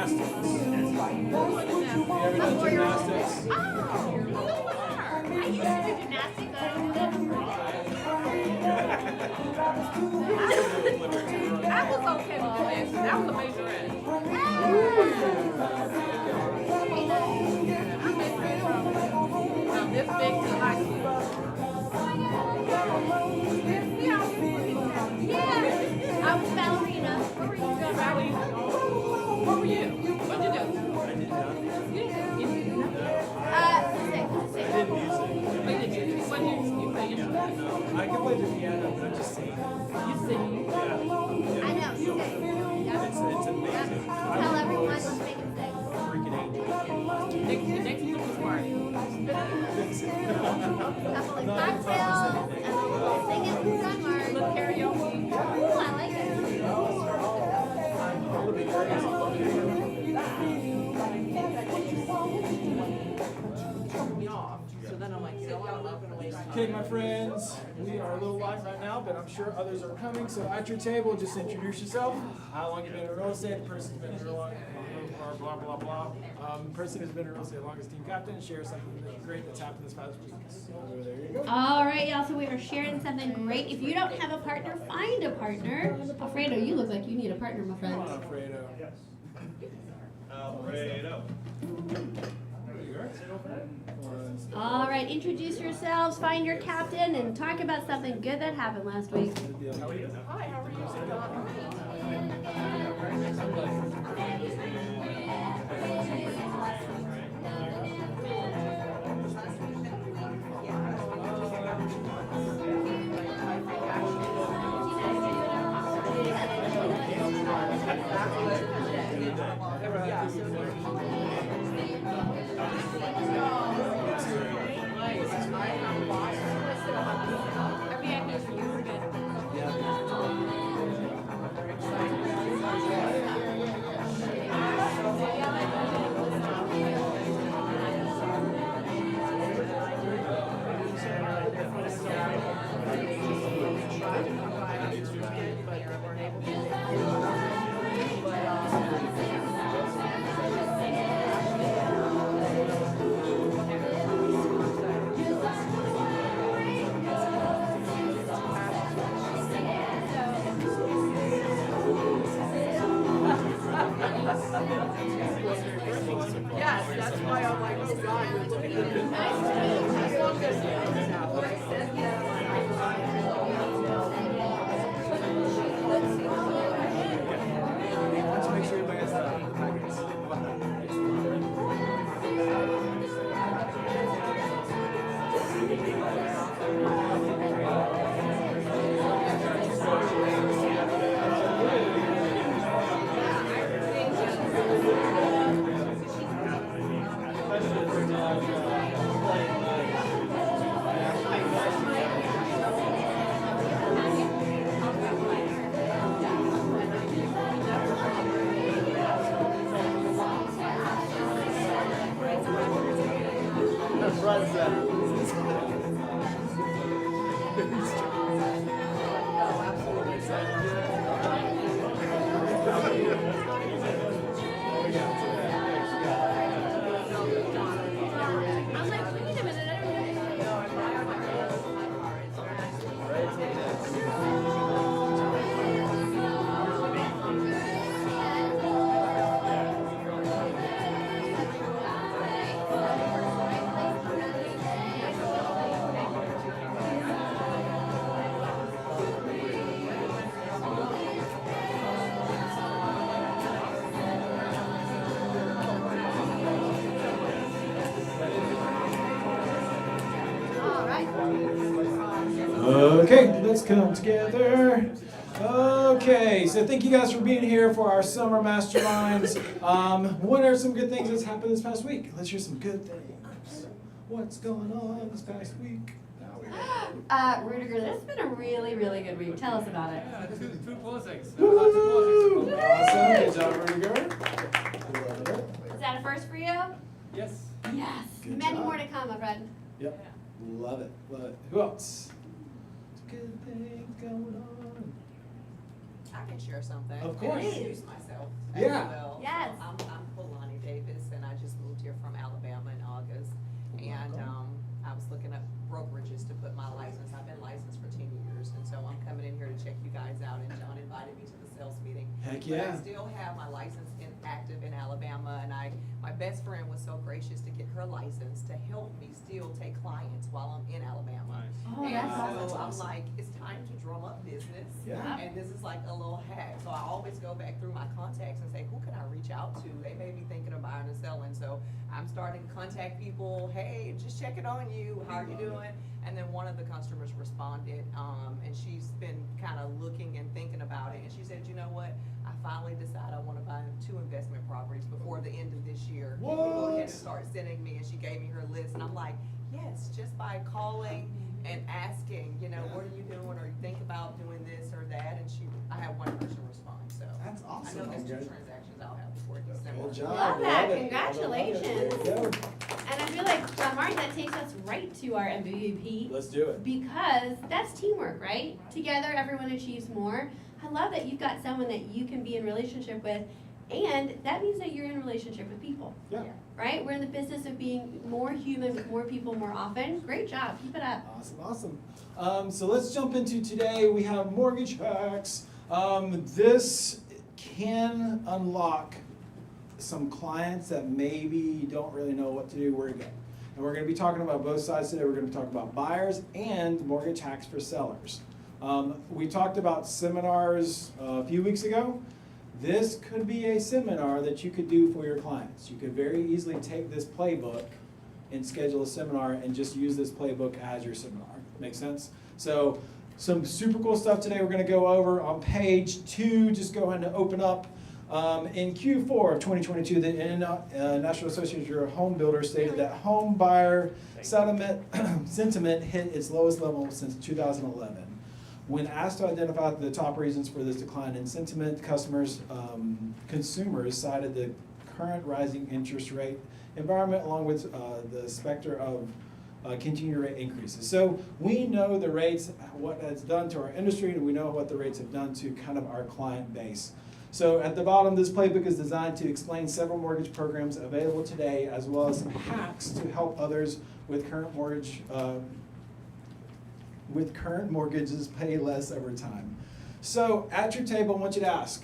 gymnastics. You ever done gymnastics? Oh, I used to do gymnastics. I was okay with gymnastics. That was a majorette. From this big to high school. Yeah, I was ballerina. Where were you? Ballerina. What were you? What'd you do? I did not. You did nothing. Music. I did music. What did you do? What did you play instrument? No, I can play the piano, but I just sing. You sing. Yeah. I know, you say. It's amazing. Tell everyone to make it sing. Freaking angel. Next Christmas party. Couple of cocktails and a little singing drummer. Little karaoke. Ooh, I like it. Me off. So then I'm like, I'm not gonna waste time. Okay, my friends, we are a little light right now, but I'm sure others are coming. So at your table, just introduce yourself. How long you've been in real estate? The person's been in real estate, blah, blah, blah. Person who's been in real estate longest, team captain. Share something great that's happened this past week. So there you go. All right, y'all. So we are sharing something great. If you don't have a partner, find a partner. Alfredo, you look like you need a partner, my Come on, friend. Alfredo. Alfredo. There you are. All right, introduce yourselves, find your captain, and talk about something good that happened last week. How are you? Hi, how are you? Yes, that's why I'm like, oh God, you're looking at me. As long as Let's make sure everybody has the packets. I'm like, wait a minute. All right. Okay, let's come together. Okay, so thank you guys for being here for our summer masterminds. What are some good things that's happened this past week? Let's hear some good things. What's going on this past week? Rudiger, this has been a really, really good week. Tell us about it. Two closings. Woo! Awesome, good job, Rudiger. Love it. Is that a first for you? Yes. Yes. Good Many job. more to come, my friend. Yep, love it, love it. Who else? Good things going on. I can share something. Of course. And introduce myself. as Yeah. well. Yes. I'm Heck But yeah. I still have my license active in Alabama, and my best friend was so gracious to get her license to help me still take clients while I'm in Alabama. Oh, And that's so awesome. I'm like, it's time to drum up business. Yeah. And this is like a little hack. So I always go back through my contacts and say, who can I reach out to? They may be thinking of buying and selling. So I'm starting to contact people. Hey, just checking on you. How are you doing? And then one of the customers responded, and she's been kind of looking and thinking about it. And she said, you know what? I finally decided I want to buy 2 investment properties before the end of this year. Can you go ahead and start sending me? And she gave me her list. And I'm like, yes, just by calling and asking, you know, what are you doing? Or you think about doing this or that? And I had one person respond. So That's I awesome. know there's 2 Good transactions I'll have before December. job. Love that. it. Congratulations. There you go. And I feel like, Martin, that takes us right to our MVP. Let's do it. Because that's teamwork, right? Together, everyone achieves more. I love that you've got someone that you can be in relationship with, and that means that you're in relationship with people, Yeah. right? We're in the business of being more human with more people more often. Great job. Keep it up. Awesome. So let's jump into today. We have mortgage hacks. This can unlock some clients that maybe don't really know what to do, where to go. And we're going to be talking about both sides today. We're going to be talking about buyers and mortgage hacks for sellers. We talked about seminars a few weeks ago. This could be a seminar that you could do for your clients. You could very easily take this playbook and schedule a seminar and just use this playbook as your seminar. Make sense? So some super cool stuff today we're going to go over on page 2. Just go ahead and open up. In Q4 of 2022, the National Association of Home Builders stated that home buyer sentiment hit its lowest level since 2011. When asked to identify the top reasons for this decline in sentiment, consumers cited the current rising interest rate environment along with the specter of continued rate increases. So we know the rates, what it's done to our industry, and we know what the rates have done to kind of our client base. So at the bottom, this playbook is designed to explain several mortgage programs available today, as well as some hacks to help others with current mortgages pay less over time. So at your table, I want you to ask,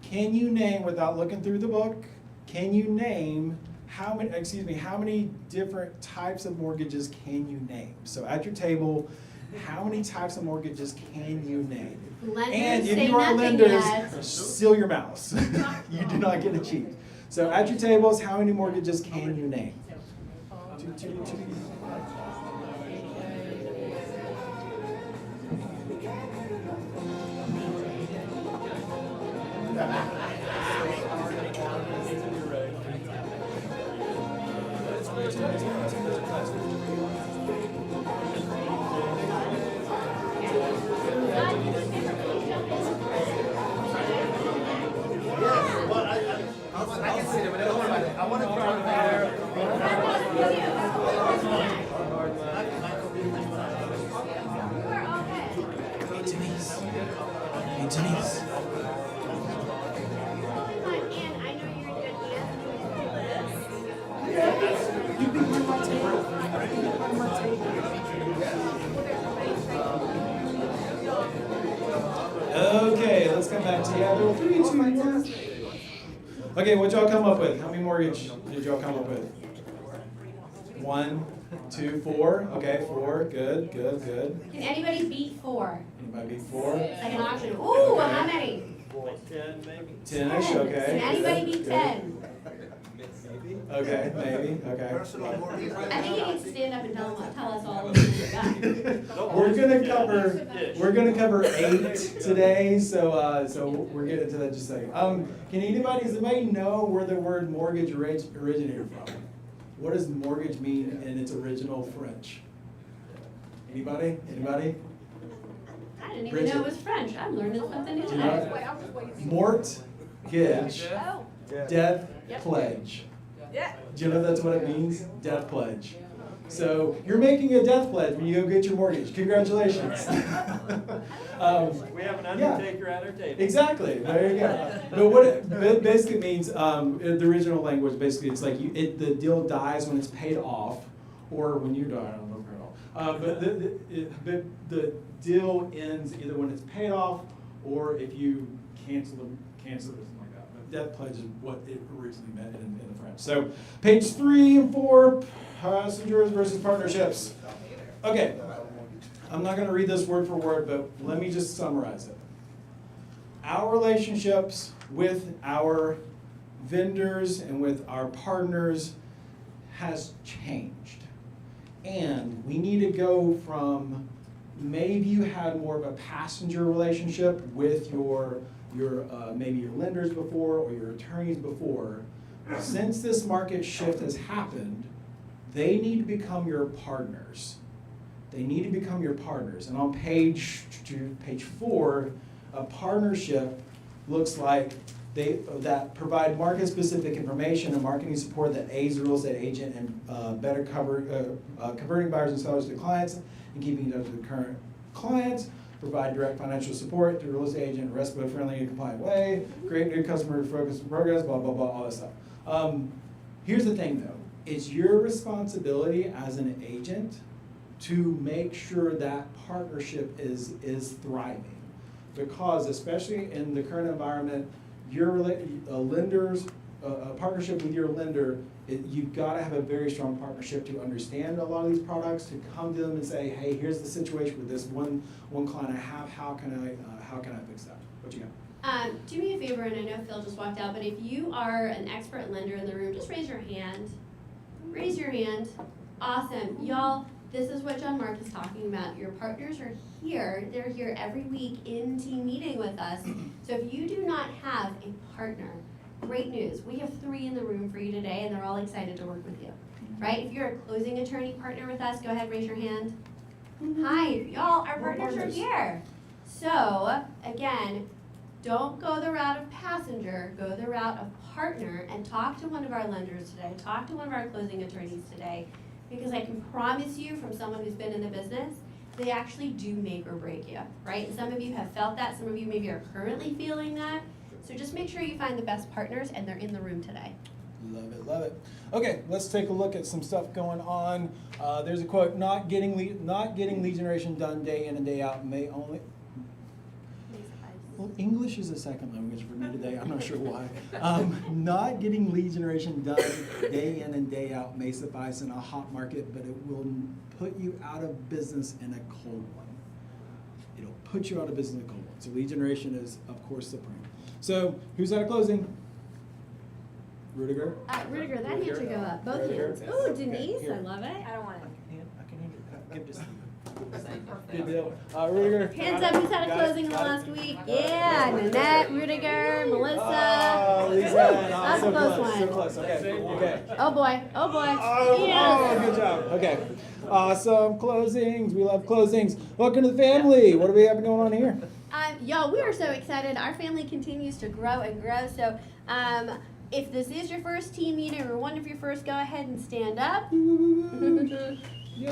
can you name, without looking through the book, can you name how many different types of mortgages can you name? So at your table, how many types of mortgages can you name? Lenders And if say you are nothing lenders, yet. seal your mouths. You do not get to cheat. So at your tables, how many mortgages can you name? Two. Hey, Denise. And I know you're in good hands. You beat my table. Okay, let's come back together. 3, 2, 1. Okay, what y'all come up with? How many mortgage did y'all come up with? 1, 2, 4. Okay, 4. Good. Can anybody beat 4? Anybody beat 4? Second option. Ooh, how many? 10 maybe. 10-ish, okay. Can anybody beat Good. 10? Okay, maybe, okay. I think you need to stand up and tell us all of what you got. We're gonna cover 8 today, so we're getting to that in just a second. Does anybody know where the word mortgage originated from? What does mortgage mean in its original French? Anybody? I didn't even know it was French. I'm learning something new Do you today. know? Mortgage, Yeah. death pledge. Yeah. Do you know that's what it means? Death pledge. So you're making a death pledge when you go get your mortgage. Congratulations. We have an undertaker at our table. Exactly. There you go. But what it basically means, in the original language, basically, it's like the deal dies when it's paid off, or when you die. I don't know at all. But the deal ends either when it's paid off, or if you cancer or something like that. But death pledge is what it originally meant in the French. So page 3 and 4, passengers versus partnerships. Okay, I'm not going to read this word for word, but let me just summarize it. Our relationships with our vendors and with our partners has changed. And we need to go from maybe you had more of a passenger relationship with your maybe your lenders before or your attorneys before. Since this market shift has happened, they need to become your partners. They need to become your partners. And on page 4, a partnership looks like that provide market-specific information and marketing support that aids the real estate agent in better converting buyers and sellers to clients and keeping in touch with current clients, provide direct financial support through real estate agent in a RESPA-friendly and compliant way, create new customer-focused programs, blah, blah, blah, all that stuff. Here's the thing, though. It's your responsibility as an agent to make sure that partnership is thriving. Because especially in the current environment, your lenders, a partnership with your lender, you've got to have a very strong partnership to understand a lot of these products, to come to them and say, hey, here's the situation with this one client I have. How can I fix that? What you got? Do me a favor, and I know Phil just walked out, but if you are an expert lender in the room, just raise your hand. Raise your hand. Awesome. Y'all, this is what John Mark is talking about. Your partners are here. They're here every week in team meeting with us. So if you do not have a partner, great news. We have 3 in the room for you today, and they're all excited to work with you. Right? If you're a closing attorney partner with us, go ahead, raise your hand. Hi, y'all, our partners are here. So, again, don't go the route of passenger, go the route of partner, and talk to one of our lenders today, talk to one of our closing attorneys today, because I can promise you from someone who's been in the business, they actually do make or break you, right? And some of you have felt that, some of you maybe are currently feeling that, so just make sure you find the best partners, and they're in the room today. Love it, love it. Okay, let's take a look at some stuff going on. There's a quote: "Not getting lead generation done day in and day out may only." Well, English is a second language for me today. I'm not sure why. Not getting lead generation done day in and day out may suffice in a hot market, but it will put you out of business in a cold one. It'll put you out of business in a cold one. So lead generation is, of course, supreme. So who's at a closing? Rudiger? Rudiger, that hand should go up, both Rudiger. hands. Ooh, Okay, Denise, here. I love it. I don't want it. I can hand it. Give this to you. Good deal. Rudiger. Hands up, who's had a Got it, closing in the got it. last week? Yeah, Nanette, Rudiger, Melissa. Oh, Lisa. That's so a close close, so one. close. Okay. Oh boy, oh boy. Oh, Yes. good job. Okay. Awesome closings. We love closings. Welcome to the family. What do we have going on here? Y'all, we are so excited. Our family continues to grow and grow. So, if this is your first team meeting or one of your first, go ahead and stand up. Yay!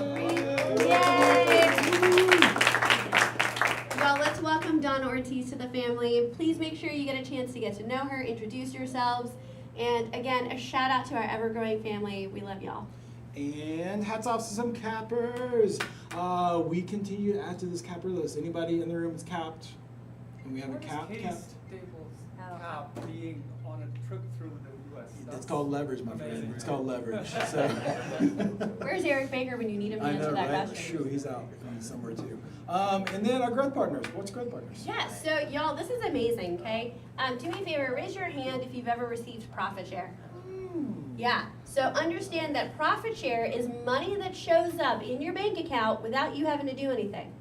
Well, let's welcome Donna Ortiz to the family. Please make sure you get a chance to get to know her, introduce yourselves, and again, a shout out to our ever-growing family. We love y'all. And hats off to some cappers. We continue to add to this capper list. Anybody in the room is capped? And we have a capped. Being on a trip through the U.S. It's called leverage, my friend. Amazing. It's called leverage. So. Where's Eric Baker when you need him to I answer know, that right? question? Shoot, he's out somewhere too. And then our growth partners. What's growth partners? Yes, so y'all, this is amazing, okay? Do me a favor, raise your hand if you've ever received profit share. Yeah, so understand that profit share is money that shows up in your bank account without you having to do anything.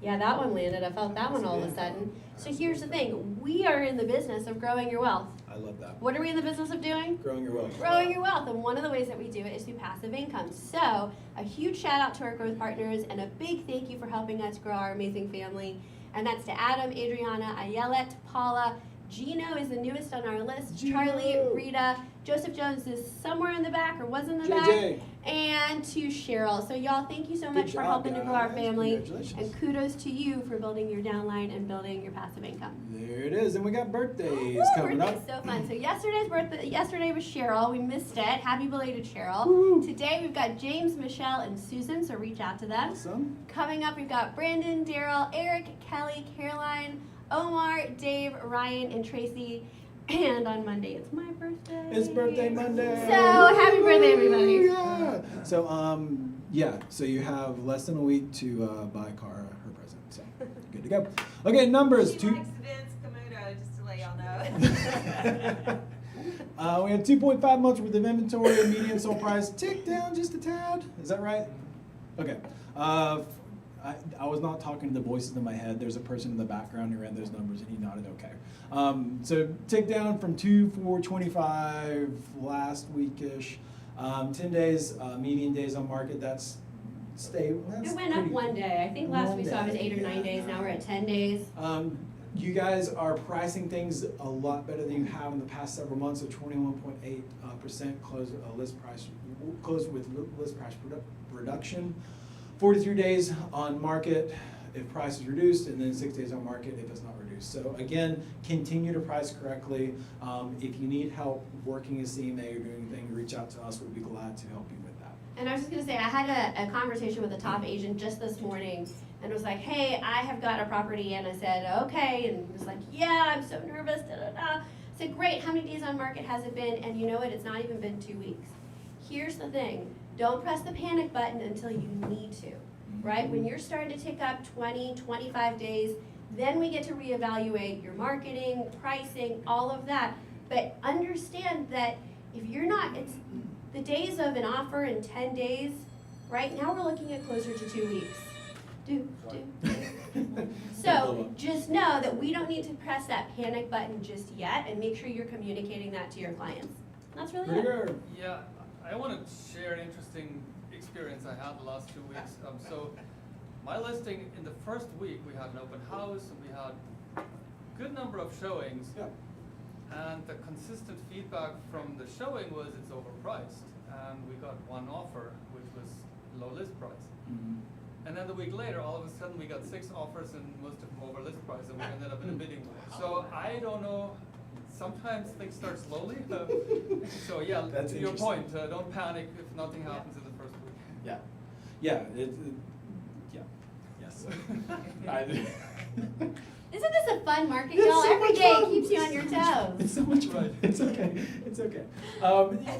Yeah, that one landed. I felt that one all of a sudden. So here's the thing. We are in the business of growing your wealth. I love that. What are we in the business of doing? Growing your wealth. Growing your wealth, and one of the ways that we do it is through passive income. So, a huge shout out to our growth partners, and a big thank you for helping us grow our amazing family. And that's to Adam, Adriana, Ayelet, Paula, Gino is the newest on our list, Gino. Charlie, Rita, Joseph Jones is somewhere in the back or was in the JJ. back, and to Cheryl. So y'all, thank you so Good much for job, helping to grow our guys. family, Congratulations. and kudos to you for building your downline and building your passive income. There it is. And we got birthdays Woo, coming birthday's up. so fun. So yesterday was Cheryl. We missed it. Happy belated Cheryl. Woo. Today we've got James, Michelle, and Susan, so reach out to them. Awesome. Coming up, we've got Brandon, Daryl, Eric, Kelly, Caroline, Omar, Dave, Ryan, and Tracy. And on Monday, it's my birthday. It's birthday Monday. So happy birthday, everybody. Yeah. So so you have less than a week to buy Cara her present. So good to go. Okay, numbers. She Two. likes Vince Camuto, just to let y'all know. We have 2.5 months worth of inventory. Median sold price ticked down just a tad. Is that right? Okay. I was not talking to the voices in my head. There's a person in the background who ran those numbers, and he nodded okay. So tick down from 2,425 last weekish. 10 days, median days on market. That's stable. It went up one day. I think last we saw it was 8 or 9 days. Now we're at 10 days. You guys are pricing things a lot better than you have in the past several months. So 21.8% close list price, close with list price reduction. 43 days on market if price is reduced, and then 6 days on market if it's not reduced. So again, continue to price correctly. If you need help working as CMA or doing anything, reach out to us. We'd be glad to help you with that. And I was just going to say, I had a conversation with a top agent just this morning and was like, hey, I have got a property. And I said, okay. And was like, yeah, I'm so nervous. Da, da, da. I said, great. How many days on market has it been? And you know what? It's not even been 2 weeks. Here's the thing. Don't press the panic button until you need to, right? When you're starting to tick up 20, 25 days, then we get to reevaluate your marketing, pricing, all of that. But understand that if you're not, it's the days of an offer in 10 days, right now we're looking at closer to 2 weeks. So just know that we don't need to press that panic button just yet, and make sure you're communicating that to your clients. That's really it. Yeah, I want to share an interesting experience I had the last 2 weeks. So my listing, in the first week, we had an open house, and we had a good number of showings. Yeah. And the consistent feedback from the showing was it's overpriced. And we got one offer, which was low list price. And then the week later, all of a sudden, we got 6 offers, and most of them over list price, and we ended up in a bidding war. So I don't know. Sometimes things start slowly. So yeah, That's to your interesting. point, don't panic if nothing happens in the first week. Yeah. Yeah. Yeah. Yes. Isn't this a fun market, It's y'all? so Every much day fun. it keeps you on your toes. It's so much fun. It's okay. It's okay.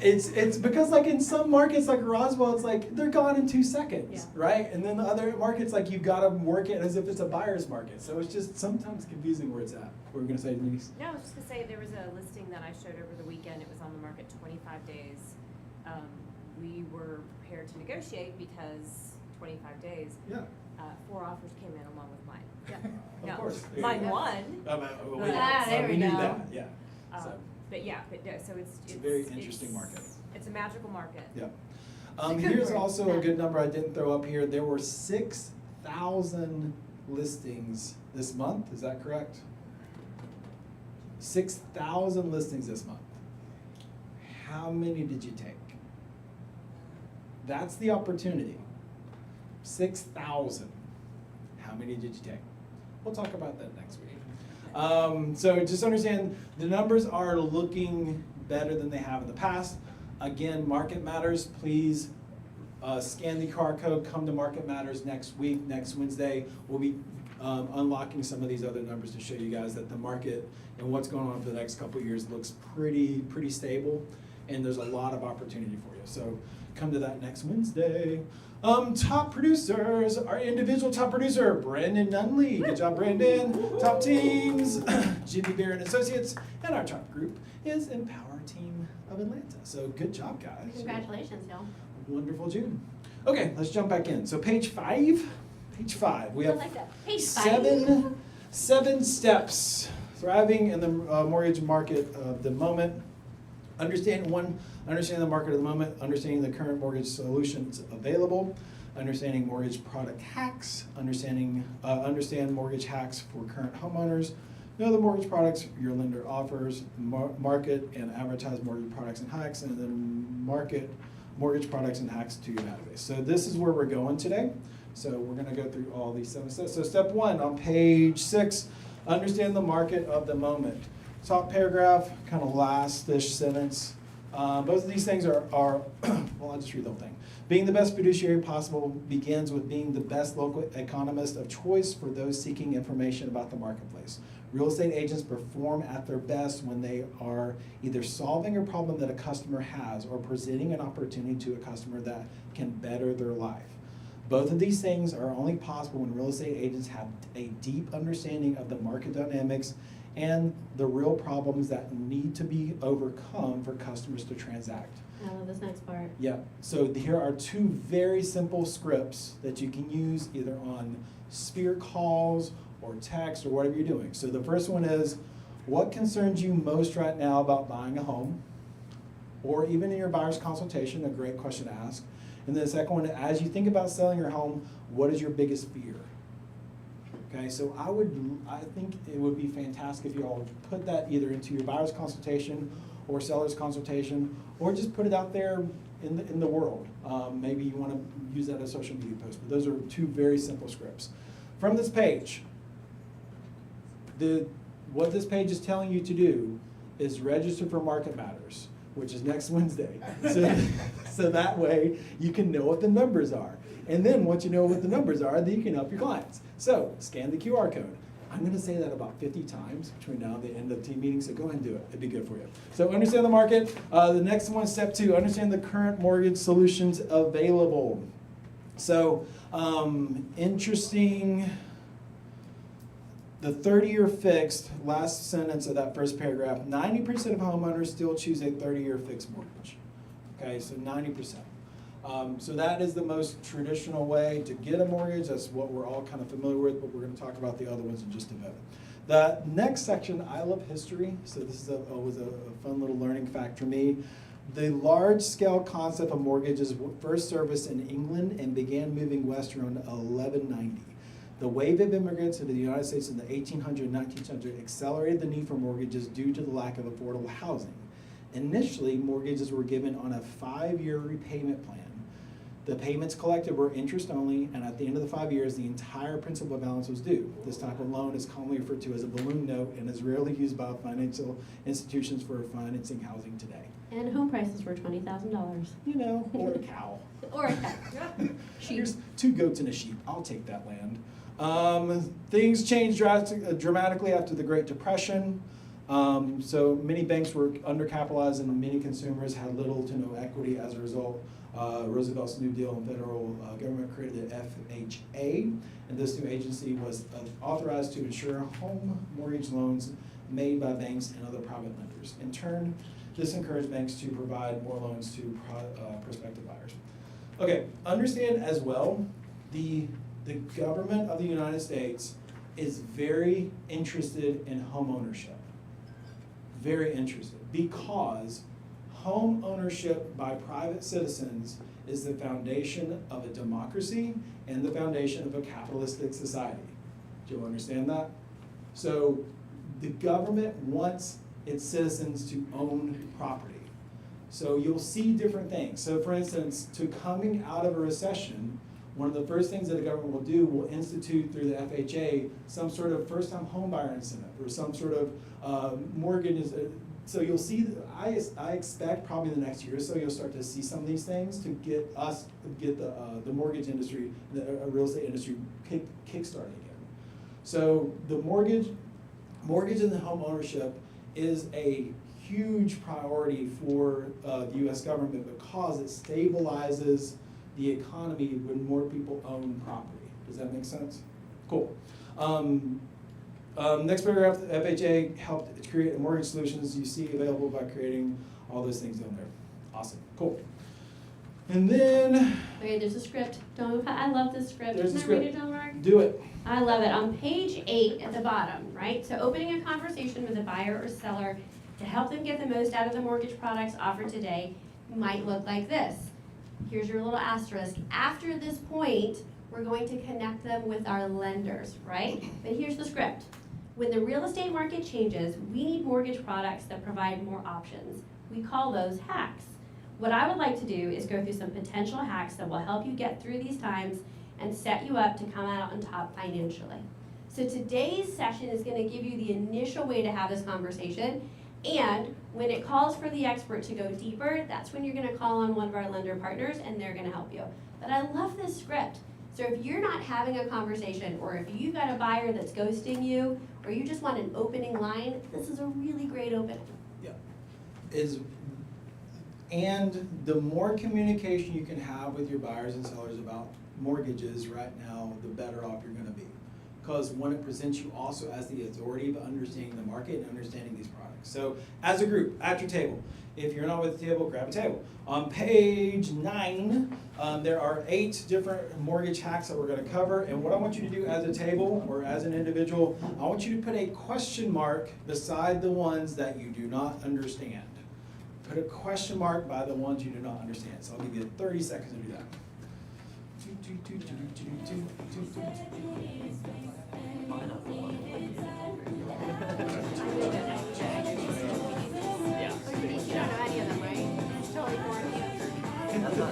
It's because like in some markets like Roswell, it's like they're gone in 2 seconds, Yeah. right? And then the other markets, like you've got to work it as if it's a buyer's market. So it's just sometimes confusing where it's at. What were we gonna say, Denise? No, I was just gonna say, there was a listing that I showed over the weekend, it was on the market 25 days. We were prepared to negotiate because 25 days, Yeah. 4 offers came in along with mine. Of No, course. mine Yeah. won. There we knew go. that. Yeah. So But yeah, but no, so it's a very interesting market. It's a magical market. yeah. It's a good Here's word. also a Yeah. good number I didn't throw up here. There were 6,000 listings this month. Is that correct? 6,000 listings this month. How many did you take? That's the opportunity. 6,000. How many did you take? We'll talk about that next week. So just understand the numbers are looking better than they have in the past. Again, Market Matters, please scan the QR code, come to Market Matters next week, next Wednesday. We'll be unlocking some of these other numbers to show you guys that the market and what's going on for the next couple of years looks pretty stable, and there's a lot of opportunity for you. So come to that next Wednesday. Top producers, our individual top producer, Brandon Nunley. Good job, Brandon. Top teams, Jimmy Bear and Associates, and our top group is Empower Team of Atlanta. So good job, guys. Congratulations, y'all. Wonderful June. Okay, let's jump back in. So page 5. Page 5. We I have like that. Page 5. seven steps. Thriving in the mortgage market of the moment. Understanding the market of the moment, understanding the current mortgage solutions available, understanding mortgage product hacks, understand mortgage hacks for current homeowners, know the mortgage products your lender offers, market and advertise mortgage products and hacks, and then market mortgage products and hacks to your database. So this is where we're going today. So we're going to go through all these 7 steps. So step 1 on page 6, understand the market of the moment. Top paragraph, kind of last-ish sentence. Both of these things are well, I'll just read the whole thing. Being the best fiduciary possible begins with being the best local economist of choice for those seeking information about the marketplace. Real estate agents perform at their best when they are either solving a problem that a customer has or presenting an opportunity to a customer that can better their life. Both of these things are only possible when real estate agents have a deep understanding of the market dynamics and the real problems that need to be overcome for customers to transact. I love this next part. Yeah, so here are two very simple scripts that you can use either on sphere calls or text or whatever you're doing. So the first one is, what concerns you most right now about buying a home? Or even in your buyer's consultation, a great question to ask. And then the second one, as you think about selling your home, what is your biggest fear? Okay, so I think it would be fantastic if you all put that either into your buyer's consultation or seller's consultation, or just put it out there in the world. Maybe you want to use that as a social media post, but those are two very simple scripts. From this page, what this page is telling you to do is register for Market Matters, which is next Wednesday. So that way you can know what the numbers are. And then once you know what the numbers are, then you can help your clients. So scan the QR code. I'm going to say that about 50 times between now and the end of the team meeting, so go ahead and do it. It'd be good for you. So understand the market. The next one, step 2, understand the current mortgage solutions available. So interesting. The 30-year fixed, last sentence of that first paragraph, 90% of homeowners still choose a 30-year fixed mortgage. Okay, so 90%. So that is the most traditional way to get a mortgage. That's what we're all kind of familiar with, but we're going to talk about the other ones in just a minute. The next section, I love history, so this is was a fun little learning fact for me. The large-scale concept of mortgages first surfaced in England and began moving west around 1190. The wave of immigrants into the United States in the 1800s and 1900s accelerated the need for mortgages due to the lack of affordable housing. Initially, mortgages were given on a 5-year repayment plan. The payments collected were interest only, and at the end of the 5 years, the entire principal balance was due. This type of loan is commonly referred to as a balloon note and is rarely used by financial institutions for financing housing today. And home prices were $20,000. You know, or a cow. Or a cow. Sheep. Here's 2 goats and a sheep. I'll take that land. Things changed dramatically after the Great Depression. So many banks were undercapitalized and many consumers had little to no equity as a result. Roosevelt's New Deal and federal government created the FHA, and this new agency was authorized to insure home mortgage loans made by banks and other private lenders. In turn, this encouraged banks to provide more loans to prospective buyers. Okay, understand as well, the government of the United States is very interested in home ownership. Very interested, because home ownership by private citizens is the foundation of a democracy and the foundation of a capitalistic society. Do you understand that? So the government wants its citizens to own property. So you'll see different things. So for instance, to coming out of a recession, one of the first things that the government will do will institute through the FHA some sort of first-time home buyer incentive or some sort of mortgage. So you'll see, I expect probably the next year or so you'll start to see some of these things to get the mortgage industry, the real estate industry kickstarted again. So the mortgage and the home ownership is a huge priority for the U.S. government because it stabilizes the economy when more people own property. Does that make sense? Cool. Next paragraph, the FHA helped create mortgage solutions you see available by creating all those things down there. Awesome, cool. And then, Okay, there's a script. I love this script. There's Can a I read script. it, John Mark? do it. I love it. On page 8 at the bottom, right? So opening a conversation with a buyer or seller to help them get the most out of the mortgage products offered today might look like this. Here's your little asterisk. After this point, we're going to connect them with our lenders, right? But here's the script. When the real estate market changes, we need mortgage products that provide more options. We call those hacks. What I would like to do is go through some potential hacks that will help you get through these times and set you up to come out on top financially. So today's session is going to give you the initial way to have this conversation, and When it calls for the expert to go deeper, that's when you're gonna call on one of our lender partners and they're gonna help you. But I love this script. So if you're not having a conversation, or if you've got a buyer that's ghosting you, or you just want an opening line, this is a really great opening. And the more communication you can have with your buyers and sellers about mortgages right now, the better off you're gonna be. Because when it presents you also as the authority of understanding the market and understanding these products. So as a group, at your table, if you're not with the table, grab a table. On page 9, there are 8 different mortgage hacks that we're gonna cover. And what I want you to do as a table or as an individual, I want you to put a question mark beside the ones that you do not understand. Put a question mark by the ones you do not understand. So I'll give you 30 seconds to do that. You don't know any of them, right? It's totally foreign to you.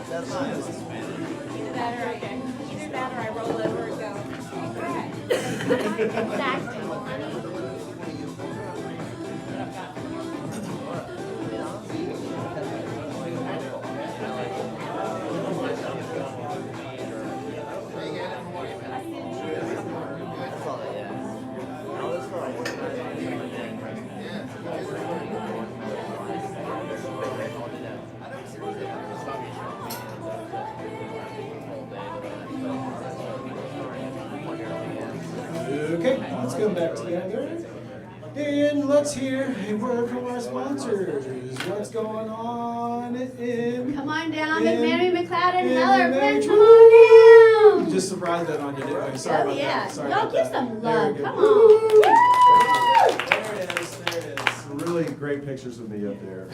That's fine. Either that or either that or I roll over and go, okay. Exactly. That's all they ask. No, that's fine. Okay, let's go back together. And let's hear a word from our sponsors. What's going on in? Come on down, in- McManamy, McLeod, and in Heller, the friends, major- come on down. Just surprised that on you, didn't I? Sorry Oh, about yeah. that. Sorry Y'all about give that. some There love, we go. come on. There it is, there it is. Some really great pictures of me up there.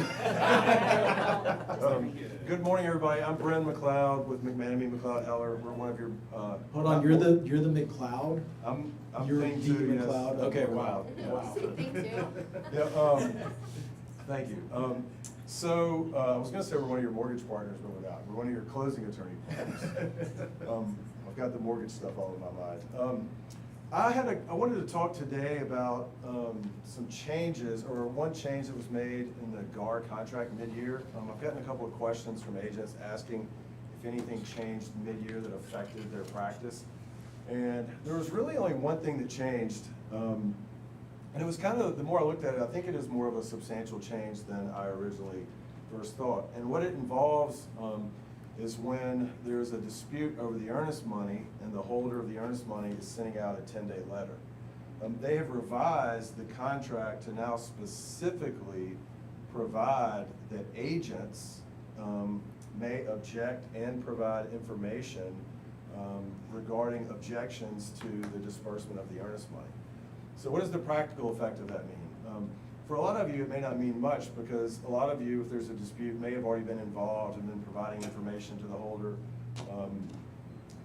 Good morning, everybody. I'm Bren McLeod with McManamy McLeod Heller. We're one of your. Hold on, you're the McLeod? I'm You're thing the two, yes. McLeod? Okay, wow. Wow. Thank you. Yeah, thank you. So, I was gonna say we're one of your mortgage partners, but we're not. We're one of your closing attorney partners. I've got the mortgage stuff all in my mind. I wanted to talk today about some changes, or one change that was made in the GAR contract mid-year. I've gotten a couple of questions from agents asking if anything changed mid-year that affected their practice. And there was really only one thing that changed. And it was kind of, the more I looked at it, I think it is more of a substantial change than I originally first thought. And what it involves is when there's a dispute over the earnest money and the holder of the earnest money is sending out a 10-day letter. They have revised the contract to now specifically provide that agents may object and provide information regarding objections to the disbursement of the earnest money. So what does the practical effect of that mean? For a lot of you, it may not mean much because a lot of you, if there's a dispute, may have already been involved and been providing information to the holder,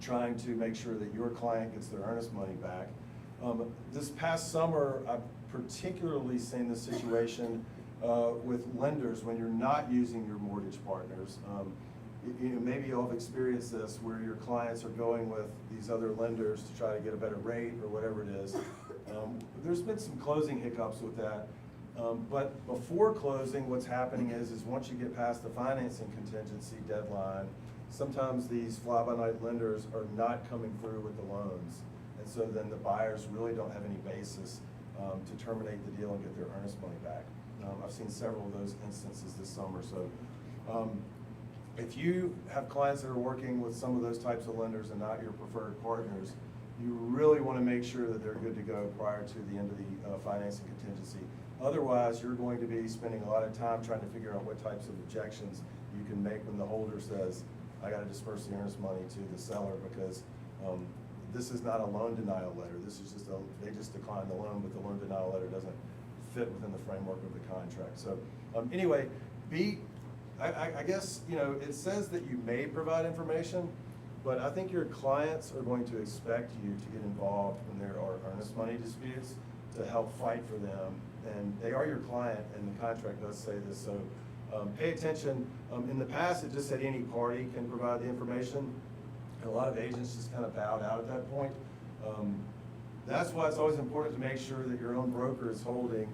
trying to make sure that your client gets their earnest money back. This past summer, I've particularly seen this situation with lenders when you're not using your mortgage partners. Maybe you'll have experienced this where your clients are going with these other lenders to try to get a better rate or whatever it is. There's been some closing hiccups with that. But before closing, what's happening is once you get past the financing contingency deadline, sometimes these fly-by-night lenders are not coming through with the loans. And so then the buyers really don't have any basis to terminate the deal and get their earnest money back. I've seen several of those instances this summer. So if you have clients that are working with some of those types of lenders and not your preferred partners, you really want to make sure that they're good to go prior to the end of the financing contingency. Otherwise, you're going to be spending a lot of time trying to figure out what types of objections you can make when the holder says, I got to disperse the earnest money to the seller because this is not a loan denial letter. This is just they just declined the loan, but the loan denial letter doesn't fit within the framework of the contract. So anyway, I guess, it says that you may provide information, but I think your clients are going to expect you to get involved when there are earnest money disputes to help fight for them. And they are your client, and the contract does say this. So pay attention. In the past, it just said any party can provide the information. And a lot of agents just kind of bowed out at that point. That's why it's always important to make sure that your own broker is holding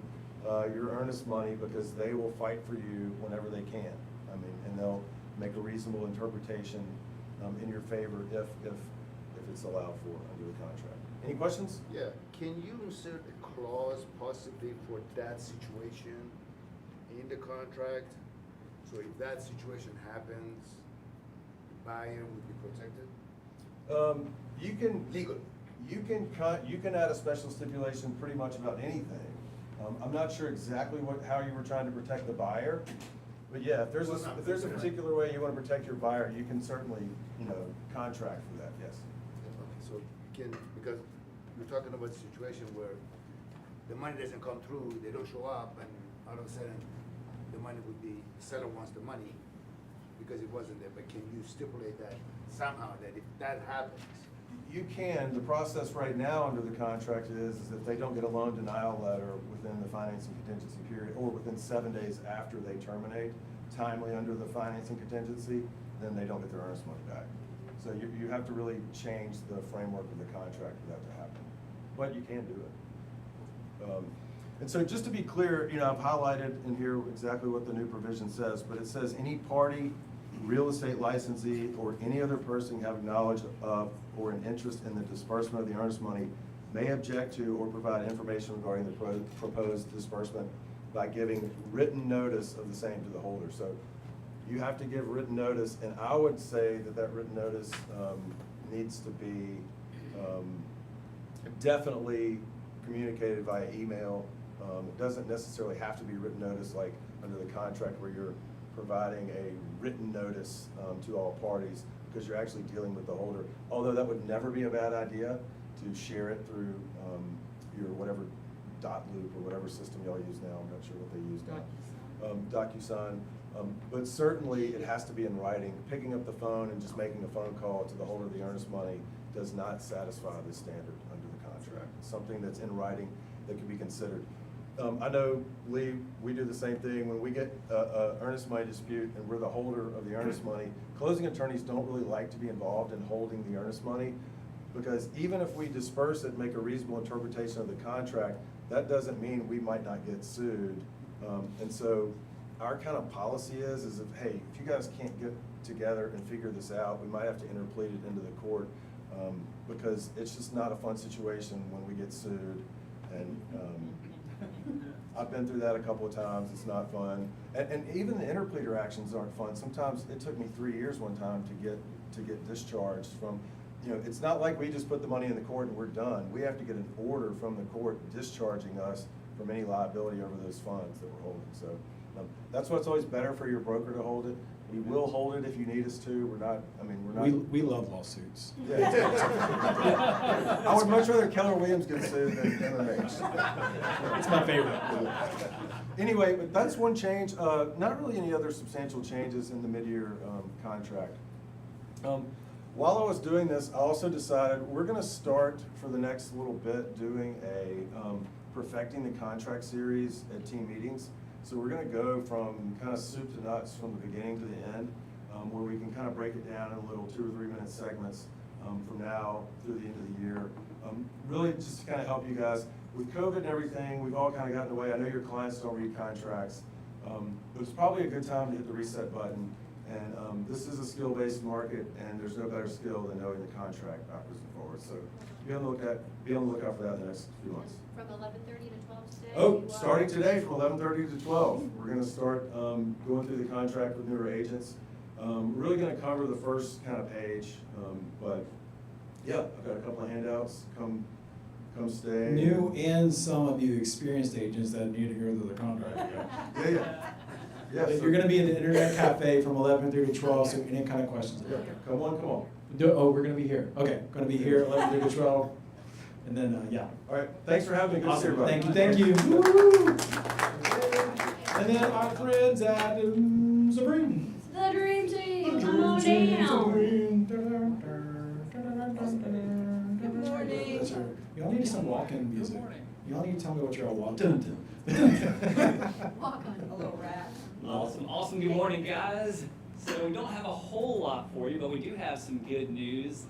your earnest money because they will fight for you whenever they can. I mean, and they'll make a reasonable interpretation in your favor if it's allowed for under the contract. Any questions? Yeah, can you insert a clause possibly for that situation in the contract? So if that situation happens, the buyer would be protected You can. legally? You can add a special stipulation pretty much about anything. I'm not sure exactly how you were trying to protect the buyer, but yeah, if there's a particular way you want to protect your buyer, you can certainly, contract for that, yes. Okay, so because we're talking about a situation where the money doesn't come through, they don't show up, and all of a sudden, the money would be, the seller wants the money because it wasn't there, but can you stipulate that somehow, that if that happens? You can. The process right now under the contract is if they don't get a loan denial letter within the financing contingency period, or within 7 days after they terminate, timely under the financing contingency, then they don't get their earnest money back. So you have to really change the framework of the contract for that to happen. But you can do it. And so just to be clear, I've highlighted in here exactly what the new provision says, but it says any party, real estate licensee, or any other person having knowledge of or an interest in the disbursement of the earnest money may object to or provide information regarding the proposed disbursement by giving written notice of the same to the holder. So you have to give written notice, and I would say that written notice needs to be definitely communicated via email. It doesn't necessarily have to be written notice like under the contract where you're providing a written notice to all parties, because you're actually dealing with the holder. Although that would never be a bad idea to share it through your whatever dot loop or whatever system y'all use now. I'm not sure what they use now. DocuSign. But certainly it has to be in writing. Picking up the phone and just making a phone call to the holder of the earnest money does not satisfy the standard under the contract. It's something that's in writing that can be considered. I know, Lee, we do the same thing. When we get a earnest money dispute and we're the holder of the earnest money, closing attorneys don't really like to be involved in holding the earnest money, because even if we disperse it, make a reasonable interpretation of the contract, that doesn't mean we might not get sued. And so our kind of policy is if, hey, if you guys can't get together and figure this out, we might have to interplead it into the court, because it's just not a fun situation when we get sued. And I've been through that a couple of times. It's not fun. And even the interpleader actions aren't fun. Sometimes it took me 3 years one time to get discharged from, it's not like we just put the money in the court and we're done. We have to get an order from the court discharging us from any liability over those funds that we're holding. So that's why it's always better for your broker to hold it. We will hold it if you need us to. We're not. We love lawsuits. Yeah. I would much rather Keller Williams get sued than MMH. It's my favorite. Anyway, but that's one change. Not really any other substantial changes in the mid-year contract. While I was doing this, I also decided we're going to start for the next little bit doing a perfecting the contract series at team meetings. So we're going to go from kind of soup to nuts from the beginning to the end, where we can kind of break it down in little 2 or 3 minute segments from now through the end of the year. Really just to kind of help you guys. With COVID and everything, we've all kind of gotten away. I know your clients don't read contracts. But it's probably a good time to hit the reset button. And this is a skill-based market, and there's no better skill than knowing the contract backwards and forwards. So be on the lookout for that in the next few months. From 11:30 to 12 today? Oh, starting today from 11:30 to 12. We're going to start going through the contract with newer agents. We're really going to cover the first kind of page, but yeah, I've got a couple of handouts. Come stay. New and some of you experienced agents that need to go through the contract. Yeah. You're gonna be in the internet cafe from 11:30 to 12, so any kind of questions. Yeah, come on. We're gonna be here. Okay, gonna be here 11:30 to 12, and then, yeah. All right, thanks for having me. Good to see Awesome, everybody. thank you. Woo! And then our friends at Sabrine. The dream team, come on down. Good morning. That's right. Y'all need some walk-in music. Good morning. Y'all need to tell me what you're all walking. Walk on. A little rap. Awesome. Good morning, guys. So we don't have a whole lot for you, but we do have some good news.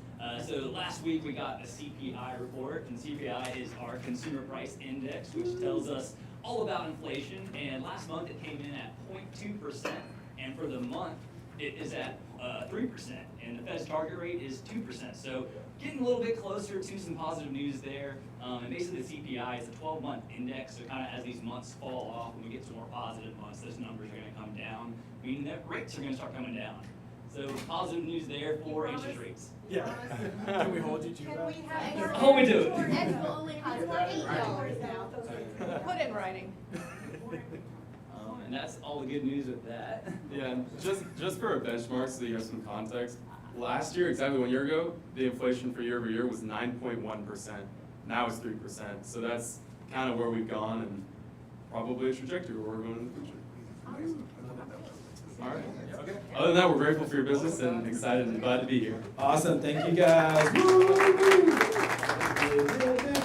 So last week we got a CPI report, and CPI is our consumer price index, which tells us all about inflation, and last month it came in at 0.2%, and for the month it is at 3%, and the Fed's target rate is 2%. So getting a little bit closer to some positive news there. And basically the CPI is a 12-month index, so kind of as these months fall off and we get some more positive months, those numbers are going to come down, meaning that rates are going to start coming down. So positive news there for interest rates. Yeah. Can we hold you to Can that? we have? Hold me to it. Expo only costs $8 now. Put in writing. And that's all the good news with that. Yeah, and just for a benchmark, so that you have some context, last year, exactly 1 year ago, the inflation for year over year was 9.1%. Now it's 3%. So that's kind of where we've gone and probably a trajectory where we're going in the future. All right. Okay. Other than that, we're grateful for your business and excited and glad to be here. Awesome, thank you guys. Thank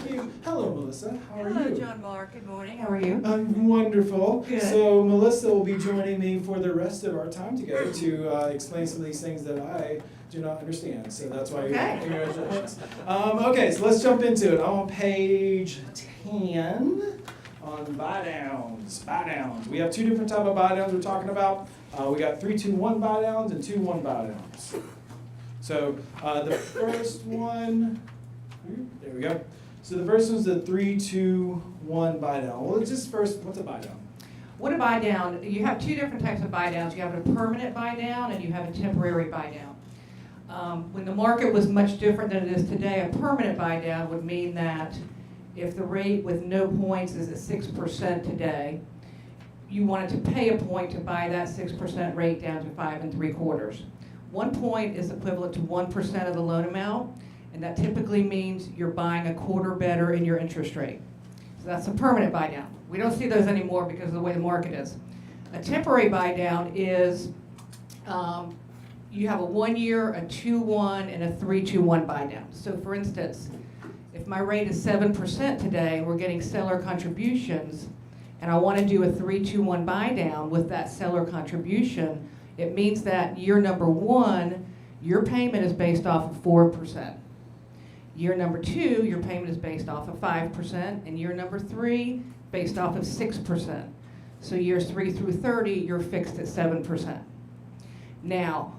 you. Hello, Melissa, how are you? Hello, John Mark. Good morning. How are you? I'm wonderful. Good. So Melissa will be joining me for the rest of our time together to explain some of these things that I do not understand. So that's why you're Okay. congratulations. Okay, so let's jump into it. On page 10, on buy downs. Buy downs. We have two different type of buy downs we're talking about. We got 3-2-1 buy downs and 2-1 buy downs. So the first one, there we go. So the first one's the 3-2-1 buy down. Well, let's just first, what's a buy down? What a buy down, you have two different types of buy downs. You have a permanent buy down and you have a temporary buy down. When the market was much different than it is today, a permanent buy down would mean that if the rate with no points is at 6% today, you wanted to pay a point to buy that 6% rate down to 5 3/4. 1 point is equivalent to 1% of the loan amount, and that typically means you're buying a quarter better in your interest rate. So that's a permanent buy down. We don't see those anymore because of the way the market is. A temporary buy down is you have a 1 year, a 2-1, and a 3-2-1 buy down. So for instance, if my rate is 7% today, we're getting seller contributions, and I want to do a 3-2-1 buy down with that seller contribution, it means that year number 1, your payment is based off of 4%. Year number 2, your payment is based off of 5%, and year number 3, based off of 6%. So years 3 through 30, you're fixed at 7%. Now,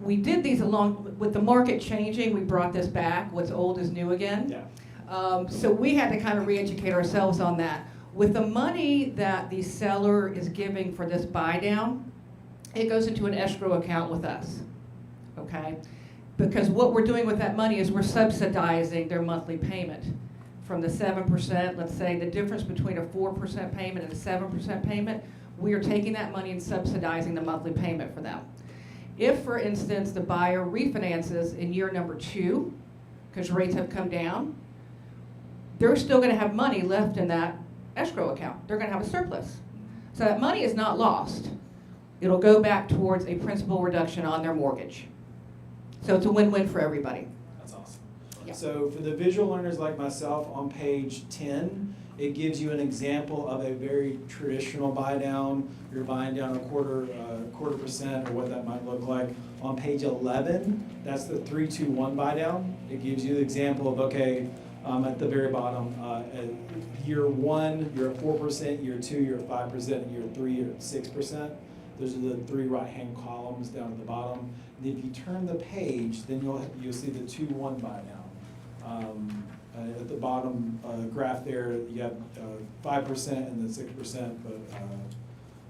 we did these along with the market changing. We brought this back. What's old is new again. Yeah. So we had to kind of re-educate ourselves on that. With the money that the seller is giving for this buy down, it goes into an escrow account with us, okay? Because what we're doing with that money is we're subsidizing their monthly payment. From the 7%, let's say the difference between a 4% payment and a 7% payment, we are taking that money and subsidizing the monthly payment for them. If, for instance, the buyer refinances in year number 2, because rates have come down, they're still going to have money left in that escrow account. They're going to have a surplus. So that money is not lost. It'll go back towards a principal reduction on their mortgage. So it's a win-win for everybody. That's awesome. Yeah. So for the visual learners like myself, on page 10, it gives you an example of a very traditional buy down. You're buying down a quarter percent, or what that might look like. On page 11, that's the 3-2-1 buy down. It gives you the example of, okay, at the very bottom, at year 1, you're at 4%, year 2, you're at 5%, and year 3, you're at 6%. Those are the 3 right-hand columns down at the bottom. And if you turn the page, then you'll see the 2-1 buy down. At the bottom graph there, you have 5% and then 6%.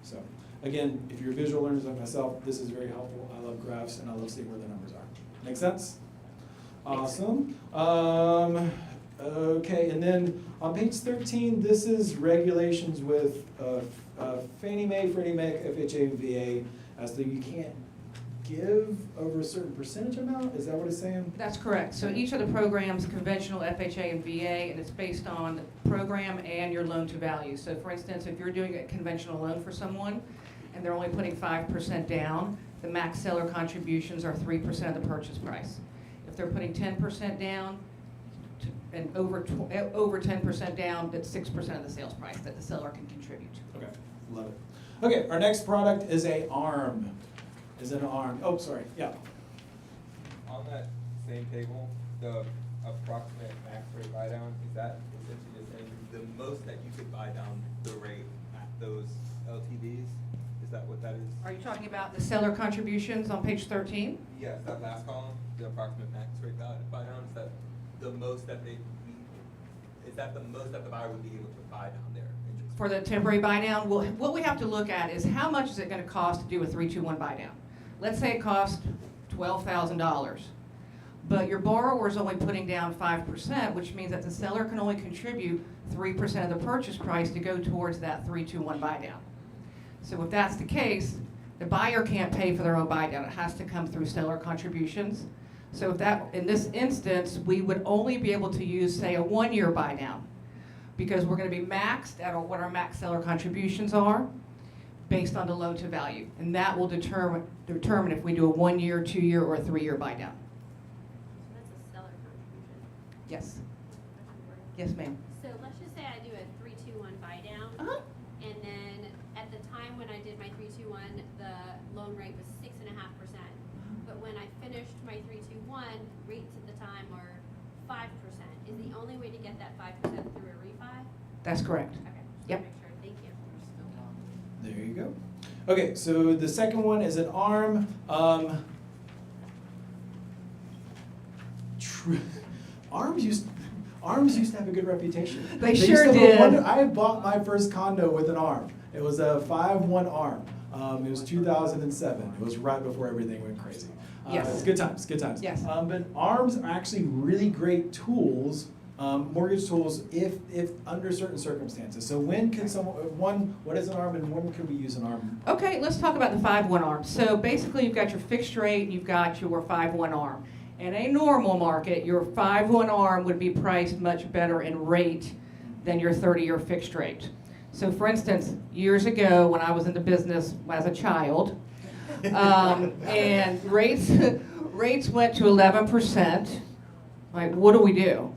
So again, if you're visual learners like myself, this is very helpful. I love graphs and I love seeing where the numbers are. Make sense? Awesome. Okay, and then on page 13, this is regulations with Fannie Mae, Freddie Mac, FHA, and VA, as though you can't give over a certain percentage amount. Is that what it's saying? That's correct. So each of the programs, conventional, FHA, and VA, and it's based on program and your loan to value. So for instance, if you're doing a conventional loan for someone and they're only putting 5% down, the max seller contributions are 3% of the purchase price. If they're putting 10% down and over 10% down, that's 6% of the sales price that the seller can contribute. Okay, love it. Okay, our next product is a ARM. Is an ARM. Oh, sorry. Yeah. On that same table, the approximate max rate buy down, is that essentially the same? the most that you could buy down the rate at those LTVs? Is that what that is? Are you talking about the seller contributions on page 13? Yes, that last column, the approximate max rate buy down, is that the most that is that the most that the buyer would be able to buy down there? For the temporary buy down, well, what we have to look at is how much is it gonna cost to do a 3-2-1 buy down? Let's say it costs $12,000, but your borrower is only putting down 5%, which means that the seller can only contribute 3% of the purchase price to go towards that 3-2-1 buy down. So if that's the case, the buyer can't pay for their own buy down. It has to come through seller contributions. So if that, in this instance, we would only be able to use, say, a 1-year buy down, because we're gonna be maxed at what our max seller contributions are based on the loan to value. And that will determine if we do a 1-year, 2-year, or a 3-year buy down. So that's a seller contribution. Yes. Yes, ma'am. So let's just say I do a 3-2-1 buy down. Uh-huh. And then at the time when I did my 3-2-1, the loan rate was 6.5%. But when I finished my 3-2-1, rates at the time were 5%. Is the only way to get that 5% through a refi? That's correct. Okay. Just Yep. wanna make sure. Thank you. There you go. Okay, so the second one is an ARM. ARMs used to have a good reputation. They used sure to have a did. I bought my first condo with an ARM. It was a 5-1 ARM. It was 2007. It was right before everything went crazy. Yes. It's good times, good times. Yes. But ARMs are actually really great tools, mortgage tools, if under certain circumstances. So when can what is an ARM and when can we use an ARM? Okay, let's talk about the 5-1 ARM. So basically, you've got your fixed rate and you've got your 5-1 ARM. In a normal market, your 5-1 ARM would be priced much better in rate than your 30-year fixed rate. So for instance, years ago when I was in the business as a child, and rates went to 11%, like, what do?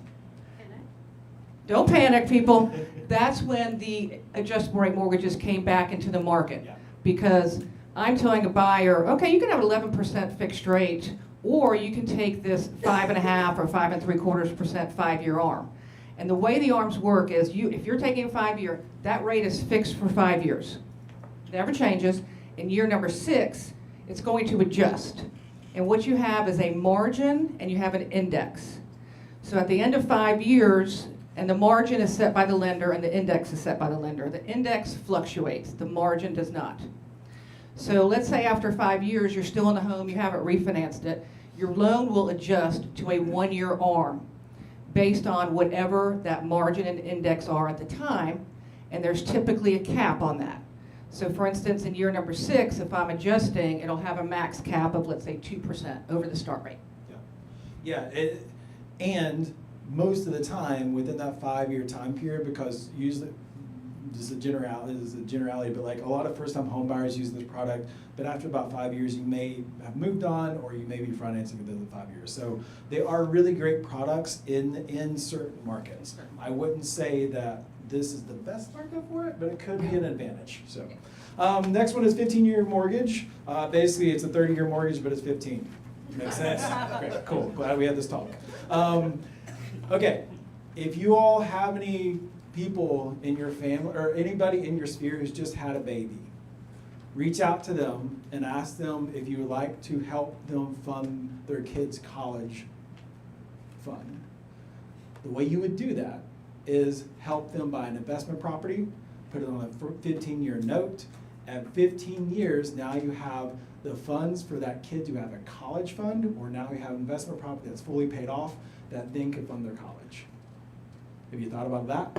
Don't panic, people. That's when the adjustable rate mortgages came back into the market. Yeah. Because I'm telling a buyer, okay, you can have 11% fixed rate, or you can take this 5.5 or 5.75% 5-year ARM. And the way the ARMs work is, if you're taking a 5-year, that rate is fixed for 5 years. Never changes. In year number 6, it's going to adjust. And what you have is a margin and you have an index. So at the end of 5 years, and the margin is set by the lender and the index is set by the lender. The index fluctuates, the margin does not. So let's say after 5 years, you're still in the home, you haven't refinanced it, your loan will adjust to a 1-year ARM based on whatever that margin and index are at the time, and there's typically a cap on that. So for instance, in year number 6, if I'm adjusting, it'll have a max cap of, let's say, 2% over the start rate. Yeah, and most of the time within that 5-year time period, because usually, this is a generality, but like a lot of first-time home buyers use this product, but after about 5 years, you may have moved on or you may be financing within the 5 years. So they are really great products in certain markets. I wouldn't say that this is the best market for it, but it could be an advantage. So next one is 15-year mortgage. Basically, it's a 30-year mortgage, but it's 15. Makes sense? Okay, cool. Glad we had this talk. Okay, if you all have any people in your family or anybody in your sphere who's just had a baby, reach out to them and ask them if you would like to help them fund their kid's college fund. The way you would do that is help them buy an investment property, put it on a 15-year note. At 15 years, now you have the funds for that kid to have a college fund, or now you have investment property that's fully paid off that then could fund their college. Have you thought about that?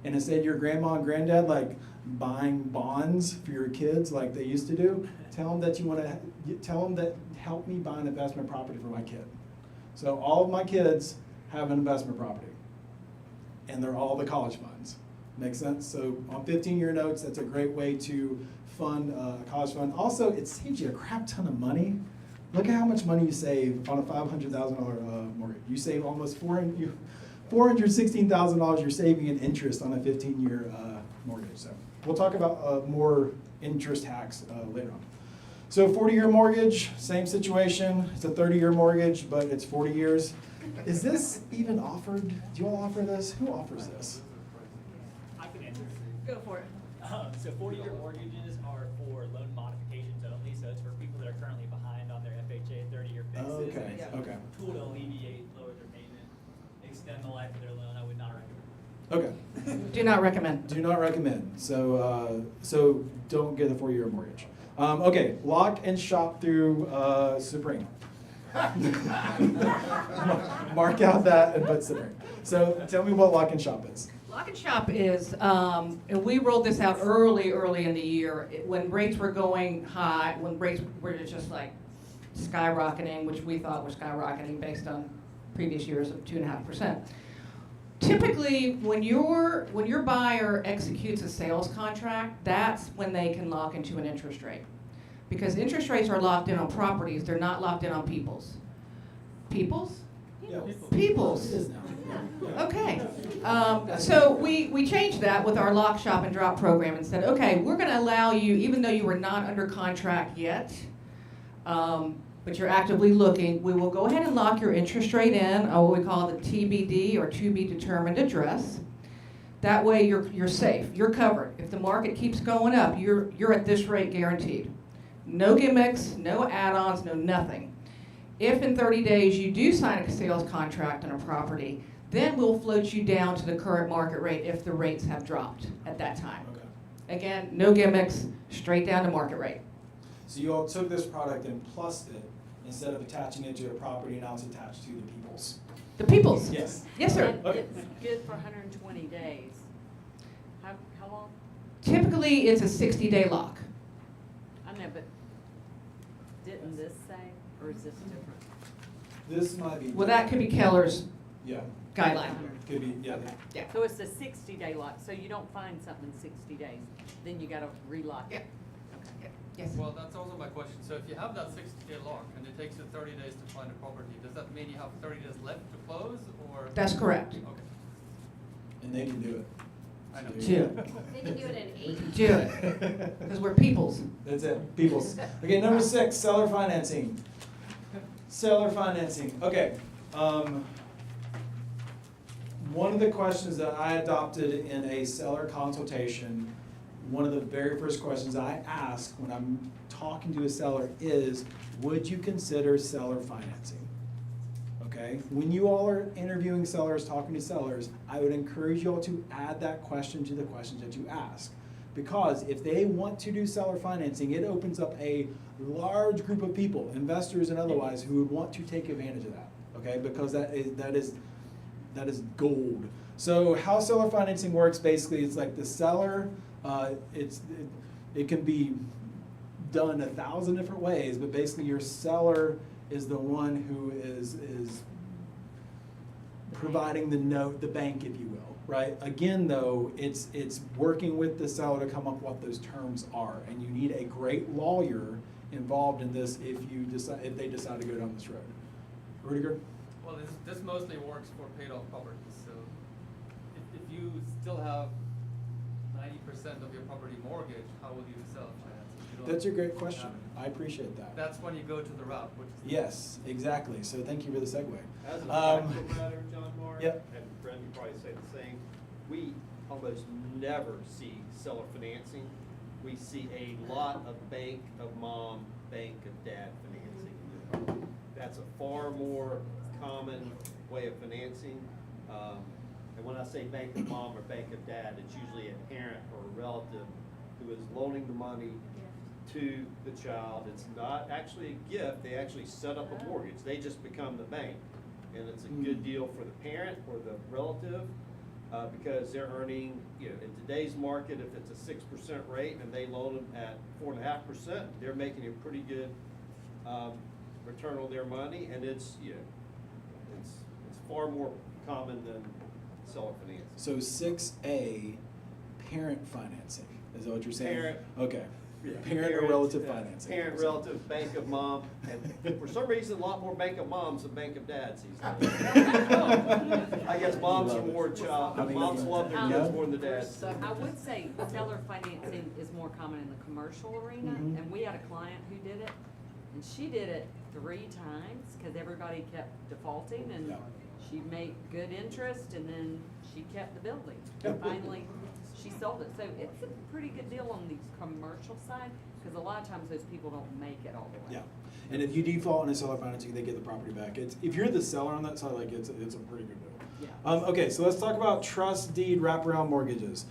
And instead your grandma and granddad like buying bonds for your kids like they used to do, tell them that help me buy an investment property for my kid. So all of my kids have an investment property and they're all the college funds. Make sense? So on 15-year notes, that's a great way to fund a college fund. Also, it saves you a crap ton of money. Look at how much money you save on a $500,000 mortgage. You save almost $416,000 you're saving in interest on a 15-year mortgage. So we'll talk about more interest hacks later on. So 40-year mortgage, same situation. It's a 30-year mortgage, but it's 40 years. Is this even offered? Do you all offer this? Who offers this? So 40-year mortgages are for loan modifications only, so it's for people that are currently behind on their FHA 30-year fixes. Okay, And it's okay. a tool to alleviate, lower their payment, extend the life of their loan. I would not recommend. Okay. Do not recommend. Do not recommend. So don't get a 4-year mortgage. Okay, lock and shop through Supreme. Mark out that and put Supreme. So tell me what lock and shop is. Lock and shop is, and we rolled this out early in the year, when rates were going high, when rates were just like skyrocketing, which we thought were skyrocketing based on previous years of 2.5%. Typically, when your buyer executes a sales contract, that's when they can lock into an interest rate. Because interest rates are locked in on properties, they're not locked in on people's. People's? Yeah. People's. It is now. Yeah. Okay, so we changed that with our lock, shop, and drop program and said, okay, we're gonna allow you, even though you are not under contract yet, but you're actively looking, we will go ahead and lock your interest rate in, what we call the TBD, or to be determined address. That way you're safe, you're covered. If the market keeps going up, you're at this rate guaranteed. No gimmicks, no add-ons, no nothing. If in 30 days you do sign a sales contract on a property, then we'll float you down to the current market rate if the rates have dropped at that time. Okay. Again, no gimmicks, straight down to market rate. So you all took this product and plussed it instead of attaching it to a property, now it's attached to the people's. The people's? Yes. Yes, sir. And Okay. it's good for 120 days. How long? Typically, it's a 60-day lock. I know, but didn't this say, or is this different? This might be. Well, that could be Keller's Yeah. guideline. Could be, yeah. Yeah. So it's a 60-day lock, so you don't find something in 60 days, then you gotta relock it. Okay. Yes. Well, that's also my question. So if you have that 60-day lock and it takes you 30 days to find a property, does that mean you have 30 days left to close, or? That's correct. Okay, And they can do it. I know. Do it. They can do it in 8. Do it. Because we're people's. That's it, people's. Okay, number 6, seller financing. Seller financing, okay. One of the questions that I adopted in a seller consultation, one of the very first questions I ask when I'm talking to a seller is, would you consider seller financing? Okay, when you all are interviewing sellers, talking to sellers, I would encourage you all to add that question to the questions that you ask. Because if they want to do seller financing, it opens up a large group of people, investors and otherwise, who would want to take advantage of that. Okay, because that is gold. So how seller financing works, basically, it's like the seller, it can be done 1,000 different ways, but basically your seller is the one who is providing the note, the bank, if you will, right? Again, though, it's working with the seller to come up with what those terms are, and you need a great lawyer involved in this if they decide to go down this road. Rudiger? Well, this mostly works for paid off properties, so if you still have 90% of your property mortgage, how will you sell finance? That's a great question. I appreciate that. That's when you go to the route, which is. Yes, exactly. So thank you for the segue. As a practical matter, John Mark, Yep. and Brent, you probably say the same, we almost never see seller financing. We see a lot of bank of mom, bank of dad financing. That's a far more common way of financing. And when I say bank of mom or bank of dad, it's usually a parent or a relative who is loaning the money to the child. It's not actually a gift, they actually set up a mortgage, they just become the bank. And it's a good deal for the parent or the relative, because they're earning, in today's market, if it's a 6% rate and they loan them at 4.5%, they're making a pretty good return on their money, and it's far more common than seller financing. So 6A, parent financing, is that what you're saying? Parent. Okay. Yeah. Parent or relative financing. Parent, relative, bank of mom, and for some reason, a lot more bank of moms than bank of dads these days. I guess moms are more moms love their kids more than the dads. I would say seller financing is more common in the commercial arena, Mhm. and we had a client who did it, and she did it 3 times, cause everybody kept defaulting, and Yeah. she made good interest, and then she kept the building. Yep. Finally, she sold it. So it's a pretty good deal on the commercial side, because a lot of times those people don't make it all the way. Yeah, and if you default on a seller financing, they get the property back. It's, if you're the seller on that side, like, it's a pretty good deal. Yeah. Okay, so let's talk about trust deed wraparound mortgages.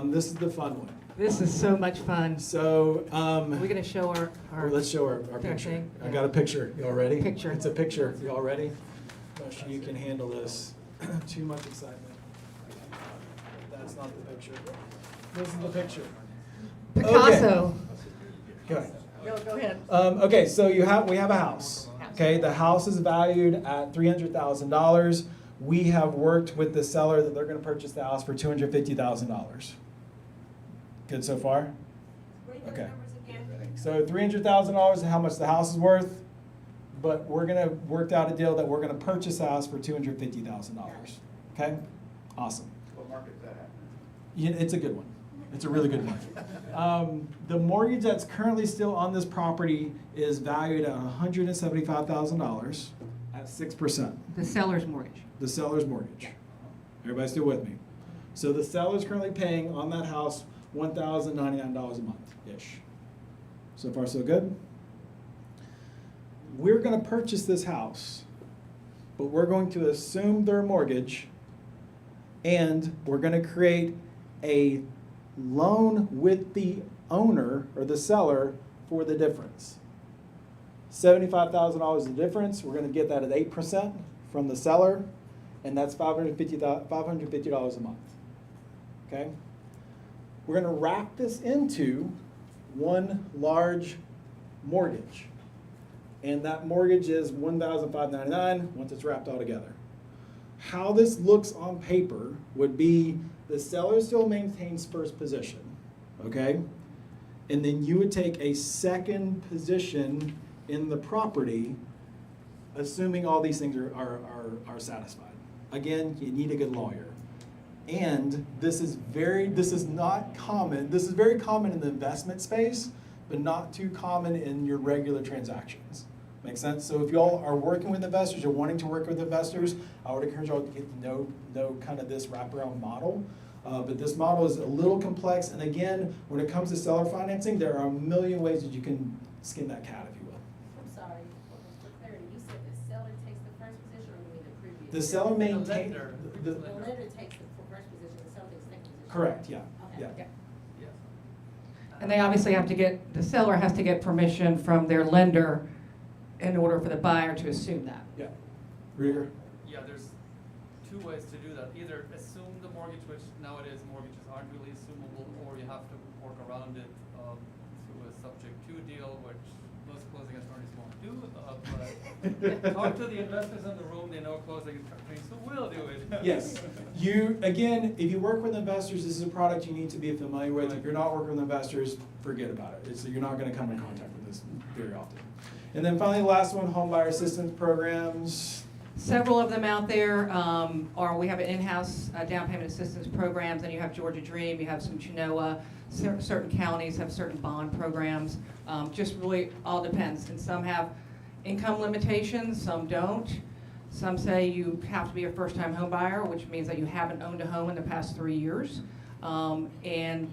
This is the fun one. This is so much fun. So, We're gonna show our. well, let's show our our picture. thing. I got a picture. Y'all ready? Picture. It's a picture. Y'all ready? I'm not sure you can handle this. Too much excitement. That's not the picture. This is the picture. Picasso. Okay. Go ahead. Okay, so we have a house. Okay, the house is valued at $300,000. We have worked with the seller that they're going to purchase the house for $250,000. Good so far? Okay. So $300,000 is how much the house is worth, but we're going to work out a deal that we're going to purchase the house for $250,000. Okay? Awesome. What market is that at? Yeah, it's a good one. It's a really good one. The mortgage that's currently still on this property is valued at $175,000 at 6%. The seller's mortgage. The seller's mortgage. Everybody still with me? So the seller's currently paying on that house $1,099 a month-ish. So far, so good? We're going to purchase this house, but we're going to assume their mortgage, and we're going to create a loan with the owner or the seller for the difference. $75,000 is the difference. We're going to get that at 8% from the seller, and that's $550 a month. Okay? We're going to wrap this into one large mortgage, and that mortgage is $1,599 once it's wrapped all together. How this looks on paper would be the seller still maintains first position, okay? And then you would take a second position in the property, assuming all these things are satisfied. Again, you need a good lawyer. And this is not common. This is very common in the investment space, but not too common in your regular transactions. Make sense? So if y'all are working with investors or wanting to work with investors, I would encourage y'all to get to know kind of this wraparound model. But this model is a little complex. And again, when it comes to seller financing, there are a million ways that you can skin that cat, if you will. I'm sorry, for clarity, you said the seller takes the first position or you mean the previous? The seller maintains. The lender takes the first position, the seller takes the second position? Correct, yeah. Okay. Yeah. And they obviously have to get, the seller has to get permission from their lender in order for the buyer to assume that. Yeah. Rieger? Yeah, there's two ways to do that. Either assume the mortgage, which nowadays mortgages aren't really assumable, or you have to work around it through a subject to deal, which most closing attorneys won't do. But talk to the investors in the room, they know closing attorneys who will do it. Yes. Again, if you work with investors, this is a product you need to be familiar with. If you're not working with investors, forget about it. You're not going to come in contact with this very often. And then finally, the last one, home buyer assistance programs. Several of them out there we have an in-house down payment assistance programs, and you have Georgia Dream, you have some Genoa, certain counties have certain bond programs. Just really all depends. And some have income limitations, some don't. Some say you have to be a first-time home buyer, which means that you haven't owned a home in the past 3 years. And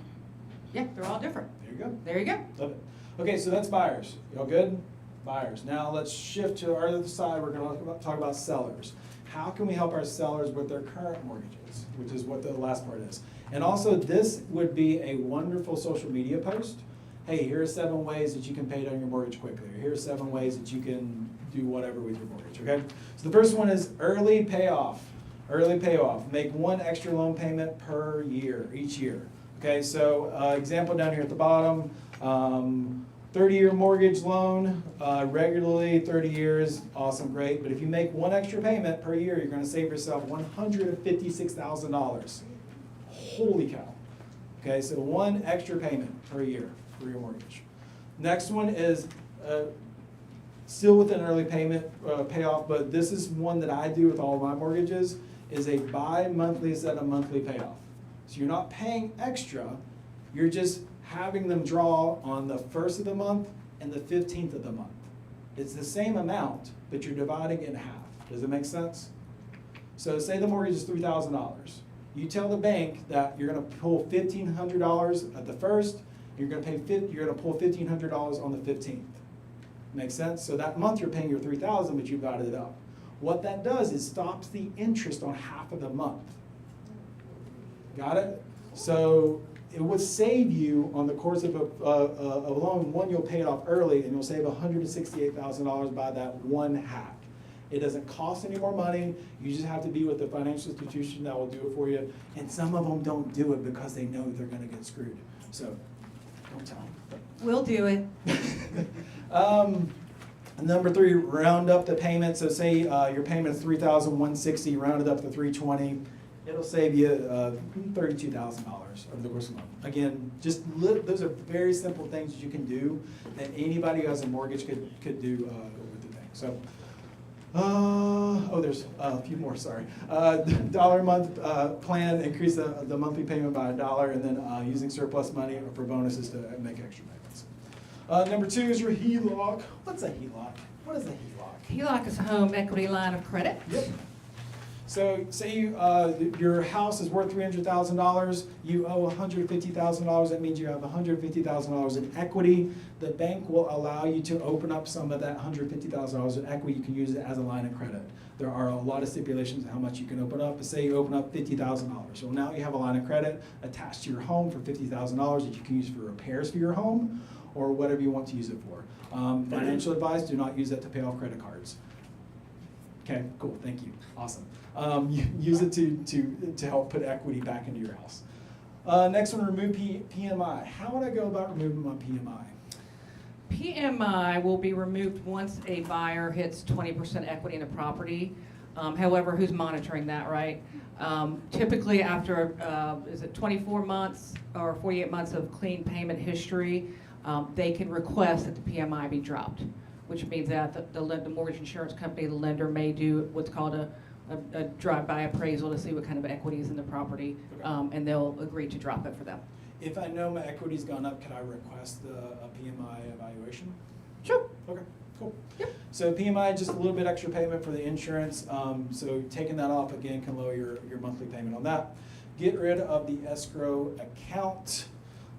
yeah, they're all different. There you go. There you go. Love it. Okay, so that's buyers. Y'all good? Buyers. Now let's shift to our other side. We're going to talk about sellers. How can we help our sellers with their current mortgages, which is what the last part is. And also, this would be a wonderful social media post. Hey, here are 7 ways that you can pay down your mortgage quickly. Or here are 7 ways that you can do whatever with your mortgage, okay? So the first one is early payoff. Early payoff. Make 1 extra loan payment per year, each year. Okay, so example down here at the bottom. 30-year mortgage loan, regularly 30 years, awesome, great. But if you make 1 extra payment per year, you're going to save yourself $156,000. Holy cow. Okay, so 1 extra payment per year for your mortgage. Next one is still with an early payment payoff, but this is one that I do with all of my mortgages, is a bi-monthly instead of monthly payoff. So you're not paying extra, you're just having them draw on the 1st of the month and the 15th of the month. It's the same amount, but you're dividing it in half. Does it make sense? So say the mortgage is $3,000. You tell the bank that you're gonna pull $1,500 at the first, you're gonna pull $1,500 on the 15th. Makes sense? So that month you're paying your $3,000, but you've got it up. What that does is stops the interest on half of the month. Got it? So it would save you on the course of a loan. One, you'll pay it off early, and you'll save $168,000 by that one hack. It doesn't cost any more money. You just have to be with the financial institution that will do it for you. And some of them don't do it because they know they're going to get screwed. So don't tell them. We'll do it. Number 3, round up the payment. So say your payment is $3,160, round it up to $320. It'll save you $32,000 over the course of the month. Again, those are very simple things that you can do that anybody who has a mortgage could do with the bank. So, there's a few more, sorry. Dollar a month plan, increase the monthly payment by $1, and then using surplus money for bonuses to make extra payments. Number 2 is your HELOC. What's a HELOC? What is a HELOC? HELOC is a home equity line of credit. Yep. So say your house is worth $300,000, you owe $150,000, that means you have $150,000 in equity. The bank will allow you to open up some of that $150,000 in equity. You can use it as a line of credit. There are a lot of stipulations on how much you can open up. But say you open up $50,000. So now you have a line of credit attached to your home for $50,000 that you can use for repairs for your home or whatever you want to use it for. Financial advice, do not use that to pay off credit cards. Okay, cool, thank you, awesome. Use it to help put equity back into your house. Next one, remove PMI. How would I go about removing my PMI? PMI will be removed once a buyer hits 20% equity in the property. However, who's monitoring that, right? Typically after, 24 months or 48 months of clean payment history, they can request that the PMI be dropped, which means that the mortgage insurance company, the lender, may do what's called a drive-by appraisal to see what kind of equity is in the property, and they'll agree to drop it for them. If I know my equity's gone up, can I request a PMI evaluation? Sure. Okay, cool. Yep. So PMI, just a little bit extra payment for the insurance. So taking that off again can lower your monthly payment on that. Get rid of the escrow account.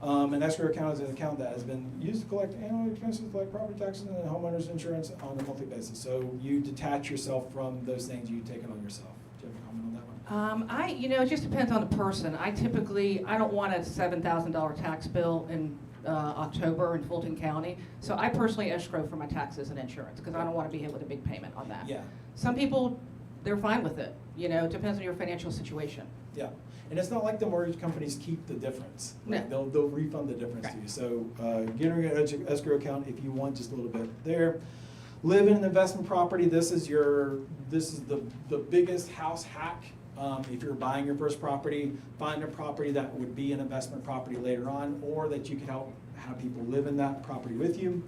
An escrow account is an account that has been used to collect annual expenses like property taxes and homeowners insurance on a monthly basis. So you detach yourself from those things you've taken on yourself. Do you have a comment on that one? It just depends on the person. I don't want a $7,000 tax bill in October in Fulton County. So I personally escrow for my taxes and insurance because I don't want to be hit with a big payment on that. Yeah. Some people, they're fine with it. It depends on your financial situation. Yeah. And it's not like the mortgage companies keep the difference. Right? No. They'll refund the difference to you. So get rid of an escrow account if you want just a little bit there. Live in an investment property. This is the biggest house hack. If you're buying your first property, find a property that would be an investment property later on, or that you can help have people live in that property with you.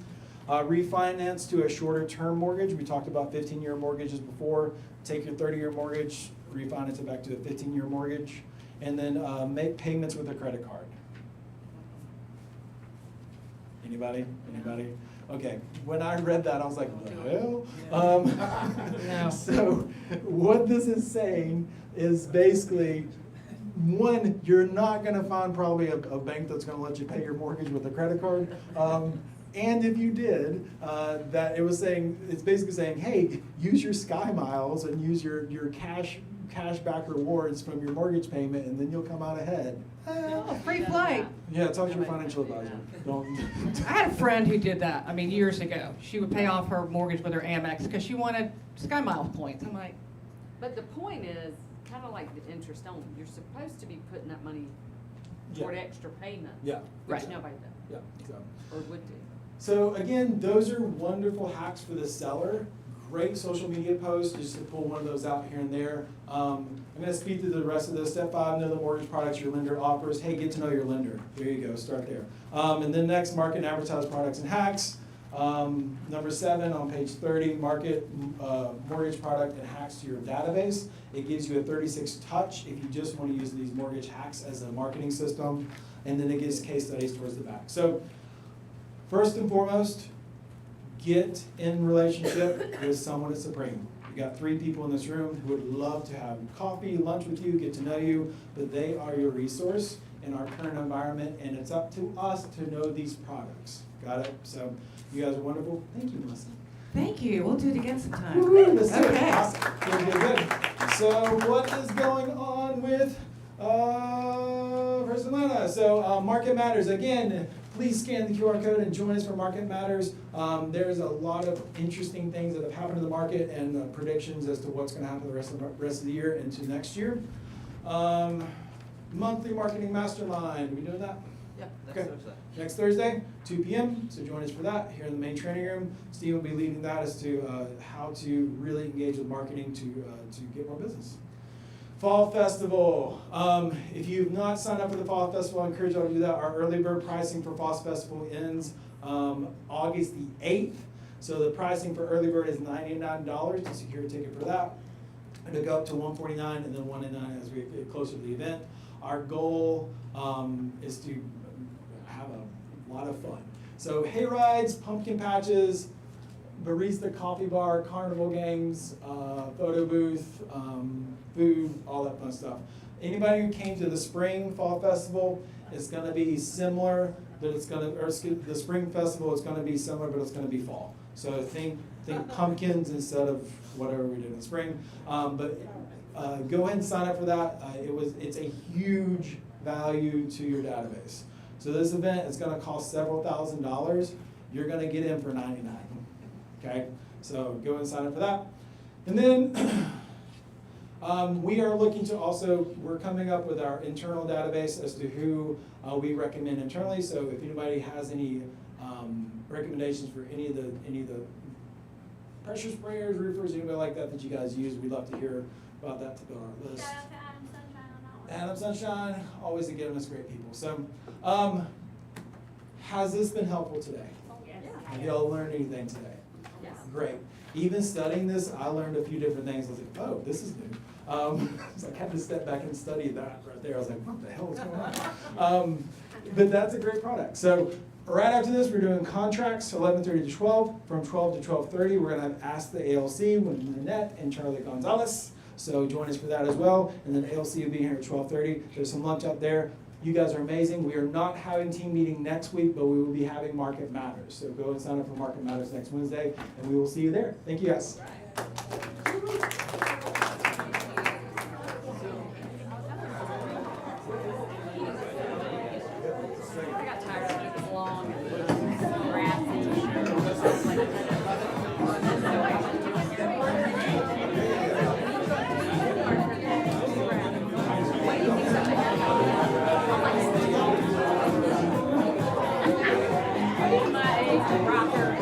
Refinance to a shorter term mortgage. We talked about 15-year mortgages before. Take your 30-year mortgage, refinance it back to a 15-year mortgage. And then make payments with a credit card. Anybody? Okay, when I read that, I was like, what the hell? No. So what this is saying is basically, one, you're not gonna find probably a bank that's gonna let you pay your mortgage with a credit card. And if you did, it's basically saying, hey, use your Sky Miles and use your cashback rewards from your mortgage payment, and then you'll come out ahead. Oh, free flight. Yeah, talk to your financial advisor. I had a friend who did that, years ago. She would pay off her mortgage with her Amex because she wanted Sky Miles points. I'm like, But the point is, kind of like the interest only, you're supposed to be putting that money toward extra payment. Yeah. Which Right. nobody does. Yeah, so. Or would do. So again, those are wonderful hacks for the seller. Great social media posts, just to pull one of those out here and there. I'm going to speed through the rest of this. Step 5, know the mortgage products your lender offers. Hey, get to know your lender. There you go, start there. And then next, market and advertise products and hacks. Number 7 on page 30, market mortgage product and hacks to your database. It gives you a 36 touch if you just want to use these mortgage hacks as a marketing system. And then it gives case studies towards the back. So first and foremost, get in relationship with someone at Supreme. You got 3 people in this room who would love to have coffee, lunch with you, get to know you, but they are your resource in our current environment, and it's up to us to know these products. Got it? So you guys are wonderful. Thank you, Melissa. Thank you. We'll do it again sometime. Woo-hoo, let's do it. Okay. Awesome. Good, good, good. So what is going on with First Atlanta? So Market Matters, again, please scan the QR code and join us for Market Matters. There's a lot of interesting things that have happened in the market and predictions as to what's going to happen the rest of the year into next year. Monthly Marketing Mastermind, are we doing that? Yeah, Okay. Next Thursday, 2 p.m., so join us for that here in the main training room. Steve will be leading that as to how to really engage with marketing to get more business. Fall Festival. If you've not signed up for the Fall Festival, I encourage you to do that. Our early bird pricing for Fall Festival ends August the 8th. So the pricing for early bird is $99 to secure a ticket for that. It'll go up to $149 and then $199 as we get closer to the event. Our goal is to have a lot of fun. So hay rides, pumpkin patches, barista coffee bar, carnival games, photo booth, food, all that fun stuff. Anybody who came to the Spring Fall Festival, it's going to be similar, but it's going to, or the Spring Festival is going to be similar, but it's going to be fall. So think pumpkins instead of whatever we did in spring. But go ahead and sign up for that. It's a huge value to your database. So this event is going to cost several $1,000s. You're going to get in for $99. Okay, so go and sign up for that. And then we are looking to also, we're coming up with our internal database as to who we recommend internally. So if anybody has any recommendations for any of the pressure sprayers, roofers, anybody like that you guys use, we'd love to hear about that to build our list. Shout out to Adam Sunshine on that one. Adam Sunshine, always giving us great people. So, has this been helpful today? Have y'all learned anything today? Yes. Great. Even studying this, I learned a few different things. I was like, oh, this is new. So I had to step back and study that right there. I was like, what the hell is going on? But that's a great product. So right after this, we're doing contracts, 11:30 to 12. From 12 to 12:30, we're going to have Ask the ALC with Nanette and Charlie Gonzalez. So join us for that as well. And then ALC will be here at 12:30. There's some lunch out there. You guys are amazing. We are not having team meeting next week, but we will be having Market Matters. So go and sign up for Market Matters next Wednesday, and we will see you there. Thank you, guys. I got tired of it. It was long and grassy. Rocker.